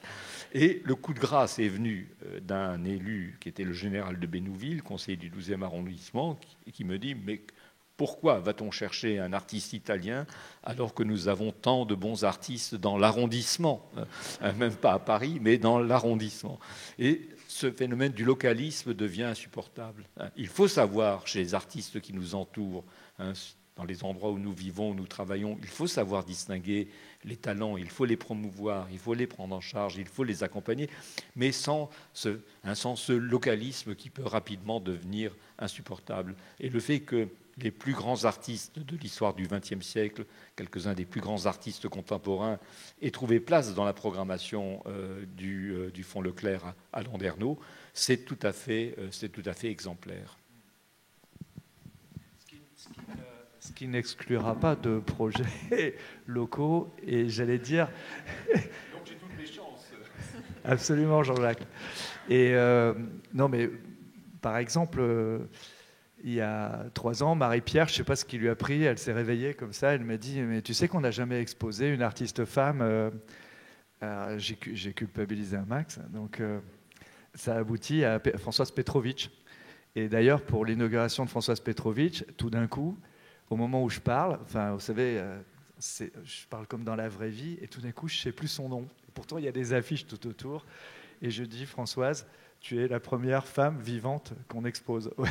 Et le coup de grâce est venu d'un élu qui était le général de Bénouville, conseiller du 12e arrondissement, qui me dit « mais pourquoi va-t-on chercher un artiste italien alors que nous avons tant de bons artistes dans l'arrondissement, même pas à Paris, mais dans l'arrondissement ?» Et ce phénomène du localisme devient insupportable. Il faut savoir, chez les artistes qui nous entourent, dans les endroits où nous vivons, où nous travaillons, il faut savoir distinguer les talents, il faut les promouvoir, il faut les prendre en charge, il faut les accompagner, mais sans ce localisme qui peut rapidement devenir insupportable. Et le fait que les plus grands artistes de l'histoire du XXe siècle, quelques-uns des plus grands artistes contemporains, aient trouvé place dans la programmation du Fonds Leclerc à Landerneau, c'est tout à fait exemplaire. Ce qui n'exclura pas de projets locaux, et j'allais dire... Donc j'ai toutes mes chances. Absolument, Jean-Jacques. Et non, mais par exemple, il y a 3 ans, Marie-Pierre, je ne sais pas ce qui lui a pris, elle s'est réveillée comme ça, elle m'a dit « Mais tu sais qu'on n'a jamais exposé une artiste femme ?» J'ai culpabilisé un max, donc ça aboutit à Françoise Petrovitch. Et d'ailleurs, pour l'inauguration de Françoise Petrovitch, tout d'un coup, au moment où je parle, enfin, vous savez, je parle comme dans la vraie vie, et tout d'un coup, je ne sais plus son nom. Et pourtant, il y a des affiches tout autour. Et je dis, Françoise, tu es la première femme vivante qu'on expose. Ouais.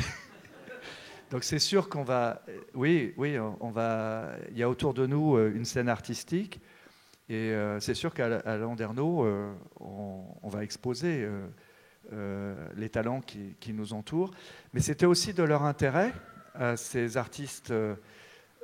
Donc c'est sûr qu'on va... Oui, on va... Il y a autour de nous une scène artistique. Et c'est sûr qu'à Landerneau, on va exposer les talents qui nous entourent. Mais c'était aussi de leur intérêt, ces artistes,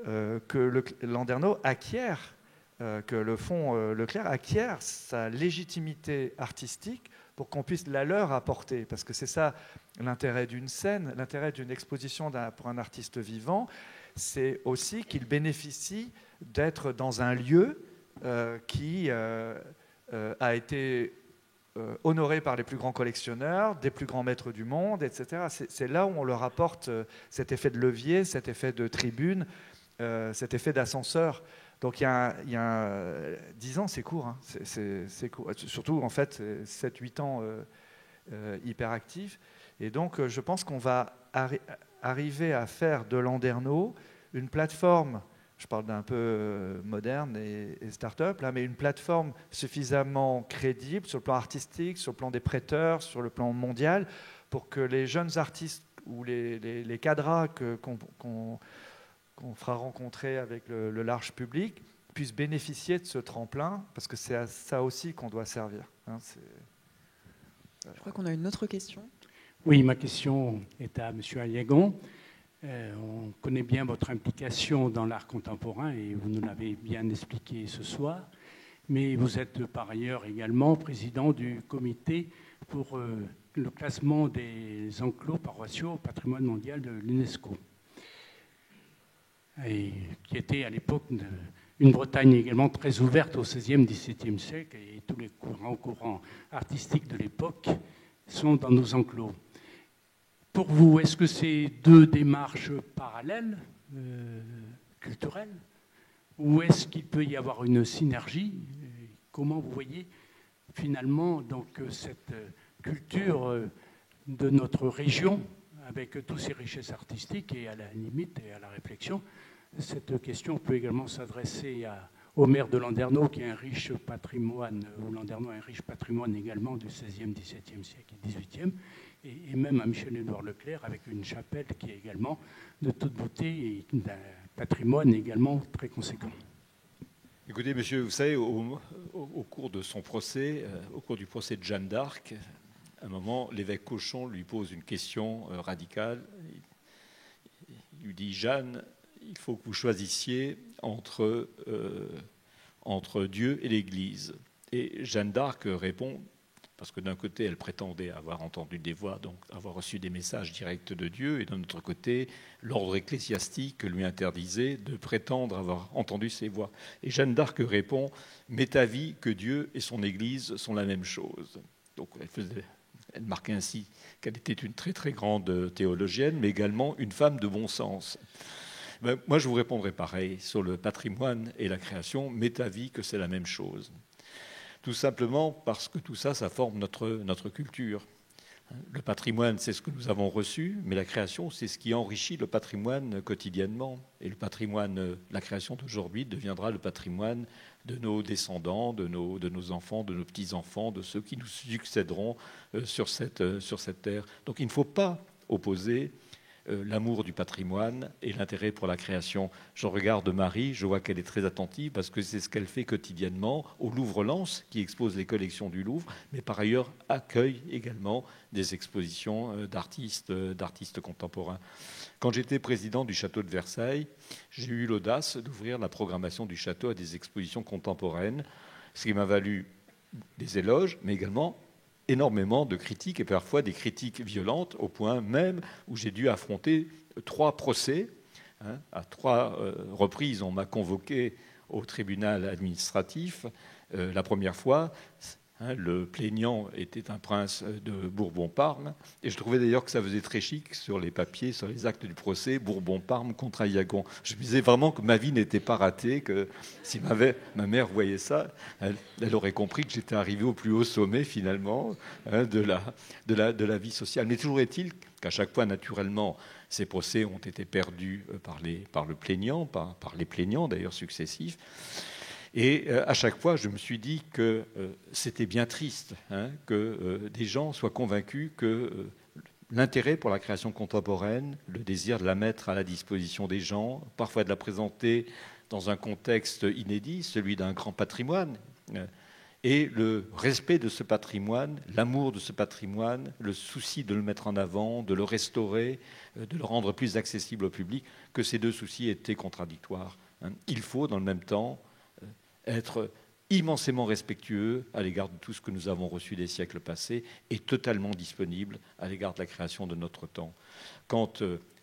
que Landerneau acquiert, que le Fonds Leclerc acquiert sa légitimité artistique pour qu'on puisse la leur apporter. Parce que c'est ça l'intérêt d'une scène, l'intérêt d'une exposition pour un artiste vivant, c'est aussi qu'il bénéficie d'être dans un lieu qui a été honoré par les plus grands collectionneurs, des plus grands maîtres du monde, etc. C'est là où on leur apporte cet effet de levier, cet effet de tribune, cet effet d'ascenseur. Donc il y a 10 ans, c'est court, hein. C'est court. Surtout en fait 7-8 ans hyper actifs. Et donc je pense qu'on va arriver à faire de Landerneau une plateforme, je parle d'un peu moderne et start-up, là, mais une plateforme suffisamment crédible sur le plan artistique, sur le plan des prêteurs, sur le plan mondial, pour que les jeunes artistes ou les cadras qu'on fera rencontrer avec le large public puissent bénéficier de ce tremplin, parce que c'est à ça aussi qu'on doit servir. Hein, je crois qu'on a une autre question. Oui, ma question est à M. Aliagon. On connaît bien votre implication dans l'art contemporain et vous nous l'avez bien expliqué ce soir, mais vous êtes par ailleurs également président du comité pour le classement des enclos paroissiaux au patrimoine mondial de l'UNESCO, et qui était à l'époque une Bretagne également très ouverte au XVIe, XVIIe siècle, et tous les courants artistiques de l'époque sont dans nos enclos. Pour vous, est-ce que c'est deux démarches parallèles, culturelles, ou est-ce qu'il peut y avoir une synergie? Comment vous voyez finalement donc, cette culture de notre région, avec toutes ses richesses artistiques, et à la limite et à la réflexion, cette question peut également s'adresser au maire de Landerneau, qui a un riche patrimoine, ou Landerneau a un riche patrimoine également du XVIe, XVIIe siècle et XVIIIe, et même à Michel-Édouard Leclerc, avec une chapelle qui est également de toute beauté et d'un patrimoine également très conséquent. Écoutez, monsieur, vous savez, au cours de son procès, au cours du procès de Jeanne d'Arc, à un moment, l'évêque Cochon lui pose une question radicale. Il lui dit « Jeanne, il faut que vous choisissiez entre Dieu et l'Église. » Et Jeanne d'Arc répond, parce que d'un côté, elle prétendait avoir entendu des voix, donc avoir reçu des messages directs de Dieu, et d'un autre côté, l'ordre ecclésiastique lui interdisait de prétendre avoir entendu ces voix. Et Jeanne d'Arc répond « M'est avis que Dieu et son Église sont la même chose. » Donc elle marquait ainsi qu'elle était une très très grande théologienne, mais également une femme de bon sens. Ben, moi, je vous répondrai pareil sur le patrimoine et la création. M'est avis que c'est la même chose. Tout simplement parce que tout ça, ça forme notre culture. Le patrimoine, c'est ce que nous avons reçu, mais la création, c'est ce qui enrichit le patrimoine quotidiennement. Et le patrimoine, la création d'aujourd'hui deviendra le patrimoine de nos descendants, de nos enfants, de nos petits-enfants, de ceux qui nous succéderont sur cette terre. Donc il ne faut pas opposer l'amour du patrimoine et l'intérêt pour la création. Je regarde Marie, je vois qu'elle est très attentive parce que c'est ce qu'elle fait quotidiennement au Louvre-Lens, qui expose les collections du Louvre, mais par ailleurs accueille également des expositions d'artistes contemporains. Quand j'étais président du château de Versailles, j'ai eu l'audace d'ouvrir la programmation du château à des expositions contemporaines, ce qui m'a valu des éloges, mais également énormément de critiques, et parfois des critiques violentes, au point même où j'ai dû affronter 3 procès. À 3 reprises, on m'a convoqué au tribunal administratif. La première fois, le plaignant était un prince de Bourbon-Parme, et je trouvais d'ailleurs que ça faisait très chic sur les papiers, sur les actes du procès, Bourbon-Parme contre Ayagon. Je me disais vraiment que ma vie n'était pas ratée, que si ma mère voyait ça, elle aurait compris que j'étais arrivé au plus haut sommet finalement de la vie sociale. Mais toujours est-il qu'à chaque fois, naturellement, ces procès ont été perdus par le plaignant, par les plaignants d'ailleurs successifs. Et à chaque fois, je me suis dit que c'était bien triste que des gens soient convaincus que l'intérêt pour la création contemporaine, le désir de la mettre à la disposition des gens, parfois de la présenter dans un contexte inédit, celui d'un grand patrimoine, et le respect de ce patrimoine, l'amour de ce patrimoine, le souci de le mettre en avant, de le restaurer, de le rendre plus accessible au public, que ces 2 soucis étaient contradictoires. Il faut, dans le même temps, être immensément respectueux à l'égard de tout ce que nous avons reçu des siècles passés et totalement disponible à l'égard de la création de notre temps. Quant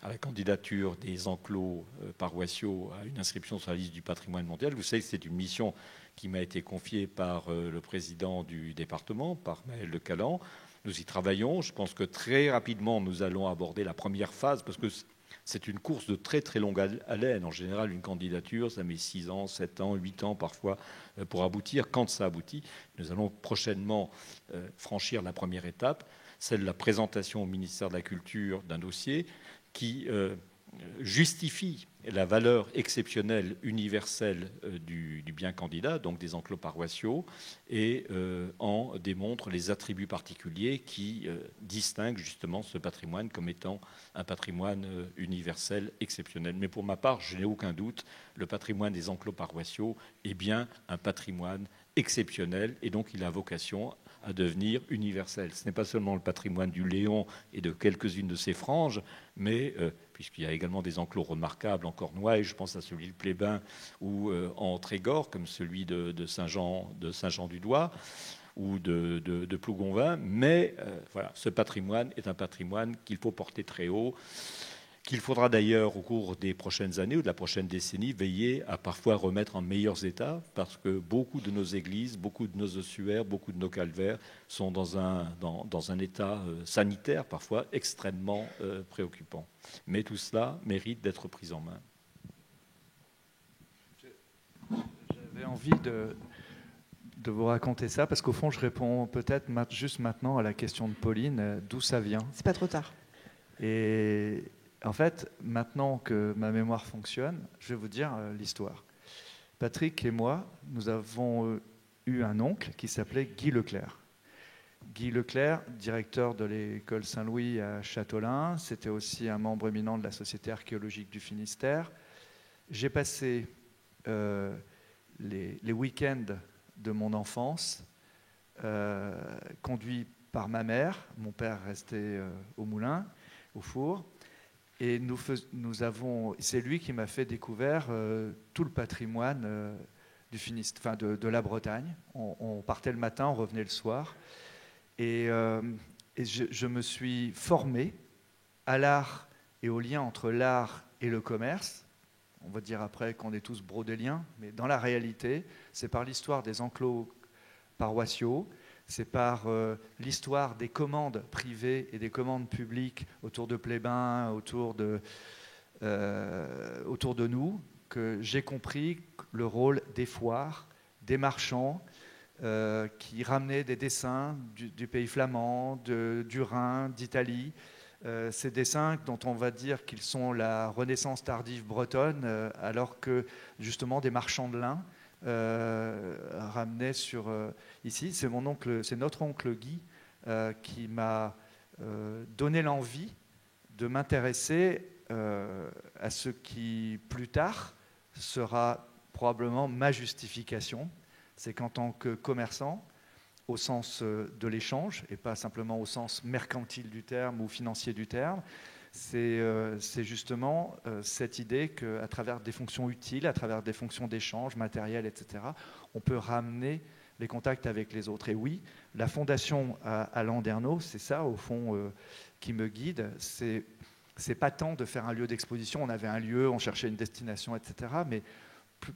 à la candidature des enclos paroissiaux à une inscription sur la liste du patrimoine mondial, vous savez que c'est une mission qui m'a été confiée par le président du département, par Maël de Calan. Nous y travaillons. Je pense que très rapidement, nous allons aborder la première phase, parce que c'est une course de très très longue haleine. En général, une candidature, ça met 6 ans, 7 ans, 8 ans parfois pour aboutir. Quand ça aboutit, nous allons prochainement franchir la première étape, celle de la présentation au ministère de la Culture d'un dossier qui justifie la valeur exceptionnelle, universelle du bien candidat, donc des enclos paroissiaux, et en démontre les attributs particuliers qui distinguent justement ce patrimoine comme étant un patrimoine universel exceptionnel. Mais pour ma part, je n'ai aucun doute, le patrimoine des enclos paroissiaux est bien un patrimoine exceptionnel, et donc il a vocation à devenir universel. Ce n'est pas seulement le patrimoine du Léon et de quelques-unes de ses franges, mais puisqu'il y a également des enclos remarquables en Cornouailles, je pense à celui de Plébin ou en Trégor, comme celui de Saint-Jean-du-Doigt ou de Plougonvin, mais voilà, ce patrimoine est un patrimoine qu'il faut porter très haut, qu'il faudra d'ailleurs au cours des prochaines années ou de la prochaine décennie veiller à parfois remettre en meilleurs états, parce que beaucoup de nos églises, beaucoup de nos ossuaires, beaucoup de nos calvaires sont dans un état sanitaire parfois extrêmement préoccupant. Mais tout cela mérite d'être pris en main. J'avais envie de vous raconter ça, parce qu'au fond, je réponds peut-être juste maintenant à la question de Pauline, d'où ça vient. C'est pas trop tard. Et en fait, maintenant que ma mémoire fonctionne, je vais vous dire l'histoire. Patrick et moi, nous avons eu un oncle qui s'appelait Guy Leclerc. Guy Leclerc, directeur de l'école Saint-Louis à Châteaulin, c'était aussi un membre éminent de la Société archéologique du Finistère. J'ai passé les week-ends de mon enfance conduit par ma mère. Mon père restait au moulin, au four. Et c'est lui qui m'a fait découvrir tout le patrimoine du Finistère, de la Bretagne. On partait le matin, on revenait le soir. Et je me suis formé à l'art et au lien entre l'art et le commerce. On va dire après qu'on est tous brodéliens, mais dans la réalité, c'est par l'histoire des enclos paroissiaux, c'est par l'histoire des commandes privées et des commandes publiques autour de Plébin, autour de nous, que j'ai compris le rôle des foires, des marchands qui ramenaient des dessins du pays flamand, du Rhin, d'Italie. Ces dessins dont on va dire qu'ils sont la renaissance tardive bretonne, alors que justement des marchands de lin ramenaient sur ici. C'est notre oncle Guy qui m'a donné l'envie de m'intéresser à ce qui, plus tard, sera probablement ma justification. C'est qu'en tant que commerçant, au sens de l'échange, et pas simplement au sens mercantile du terme ou financier du terme, c'est justement cette idée qu'à travers des fonctions utiles, à travers des fonctions d'échange, matériel, etc., on peut ramener les contacts avec les autres. Et oui, la fondation à Landerneau, c'est ça, au fond, qui me guide. C'est pas tant de faire un lieu d'exposition, on avait un lieu, on cherchait une destination, etc., mais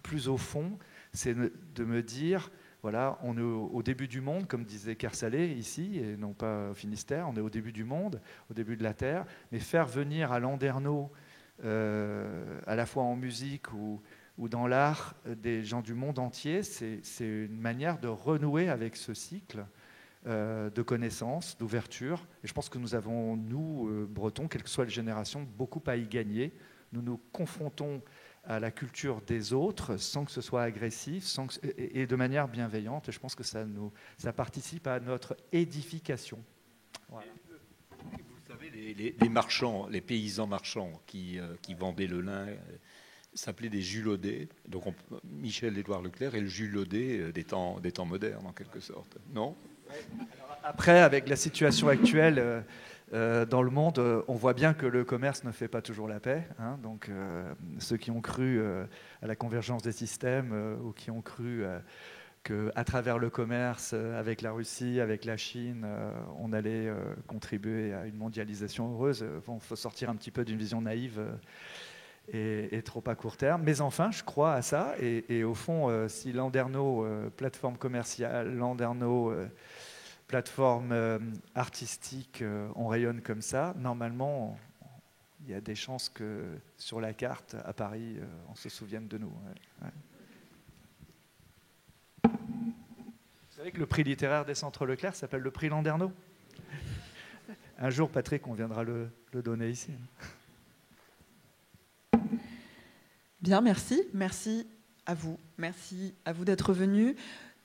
plus au fond, c'est de me dire, voilà, on est au début du monde, comme disait Kersalé ici, et non pas au Finistère, on est au début du monde, au début de la Terre, mais faire venir à Landerneau, à la fois en musique ou dans l'art, des gens du monde entier, c'est une manière de renouer avec ce cycle de connaissances, d'ouverture. Et je pense que nous avons, nous, Bretons, quelle que soit la génération, beaucoup à y gagner. Nous nous confrontons à la culture des autres sans que ce soit agressif et de manière bienveillante. Et je pense que ça participe à notre édification. Voilà. Vous savez, les marchands, les paysans marchands qui vendaient le lin s'appelaient des Jullaudet. Donc Michel-Édouard Leclerc est le Jullaudet des temps modernes, en quelque sorte. Non ? Alors, après, avec la situation actuelle dans le monde, on voit bien que le commerce ne fait pas toujours la paix. Hein, donc, ceux qui ont cru à la convergence des systèmes ou qui ont cru qu'à travers le commerce avec la Russie, avec la Chine, on allait contribuer à une mondialisation heureuse, il faut sortir un petit peu d'une vision naïve et trop à court terme. Mais enfin, je crois à ça. Et au fond, si Landerneau, plateforme commerciale, Landerneau, plateforme artistique, on rayonne comme ça, normalement, il y a des chances que sur la carte, à Paris, on se souvienne de nous. Ouais. Vous savez que le prix littéraire des Centres Leclerc s'appelle le prix Landerneau. Un jour, Patrick, on viendra le donner ici. Bien, merci. Merci à vous. Merci à vous d'être venus.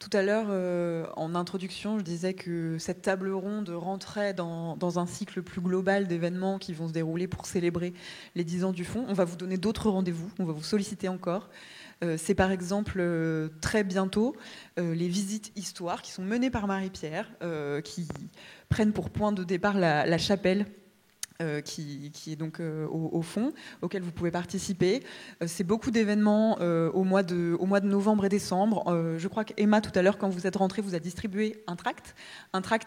Tout à l'heure, en introduction, je disais que cette table ronde rentrait dans un cycle plus global d'événements qui vont se dérouler pour célébrer les 10 ans du Fonds. On va vous donner d'autres rendez-vous, on va vous solliciter encore. C'est par exemple très bientôt les visites histoire qui sont menées par Marie-Pierre, qui prennent pour point de départ la chapelle. Qui est donc au fond, auquel vous pouvez participer. C'est beaucoup d'événements au mois de novembre et décembre. Je crois qu'Emma, tout à l'heure, quand vous êtes rentrée, vous a distribué un tract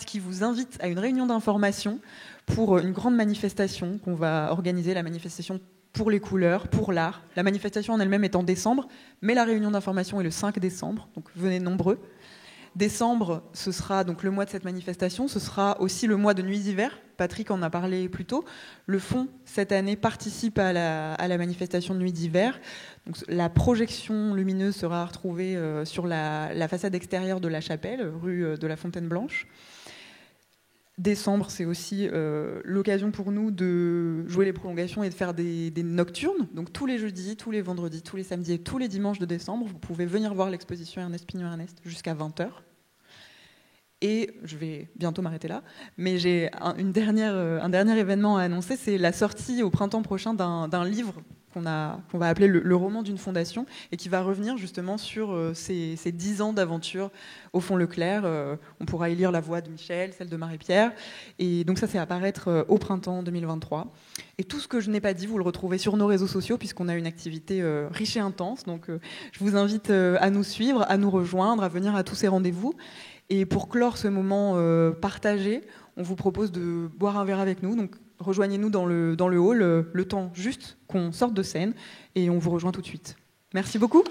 qui vous invite à une réunion d'information pour une grande manifestation qu'on va organiser, la manifestation pour les couleurs, pour l'art. La manifestation en elle-même est en décembre, mais la réunion d'information est le 5 décembre, donc venez nombreux. Décembre, ce sera donc le mois de cette manifestation, ce sera aussi le mois de Nuits d'hiver. Patrick en a parlé plus tôt. Le Fonds, cette année, participe à la manifestation de Nuits d'hiver. Donc, la projection lumineuse sera retrouvée sur la façade extérieure de la chapelle, rue de la Fontaine Blanche. Décembre, c'est aussi l'occasion pour nous de jouer les prolongations et de faire des nocturnes. Donc tous les jeudis, tous les vendredis, tous les samedis et tous les dimanches de décembre, vous pouvez venir voir l'exposition Ernest Pignon Ernest jusqu'à 20h. Et je vais bientôt m'arrêter là, mais j'ai un dernier événement à annoncer, c'est la sortie au printemps prochain d'un livre qu'on va appeler le roman d'une fondation, et qui va revenir justement sur ces 10 ans d'aventure au Fonds Leclerc. On pourra y lire la voix de Michel, celle de Marie-Pierre, et donc ça, c'est à paraître au printemps 2023. Et tout ce que je n'ai pas dit, vous le retrouvez sur nos réseaux sociaux, puisqu'on a une activité riche et intense, donc je vous invite à nous suivre, à nous rejoindre, à venir à tous ces rendez-vous. Et pour clore ce moment partagé, on vous propose de boire un verre avec nous. Donc rejoignez-nous dans le hall, le temps juste qu'on sorte de scène, et on vous rejoint tout de suite. Merci beaucoup.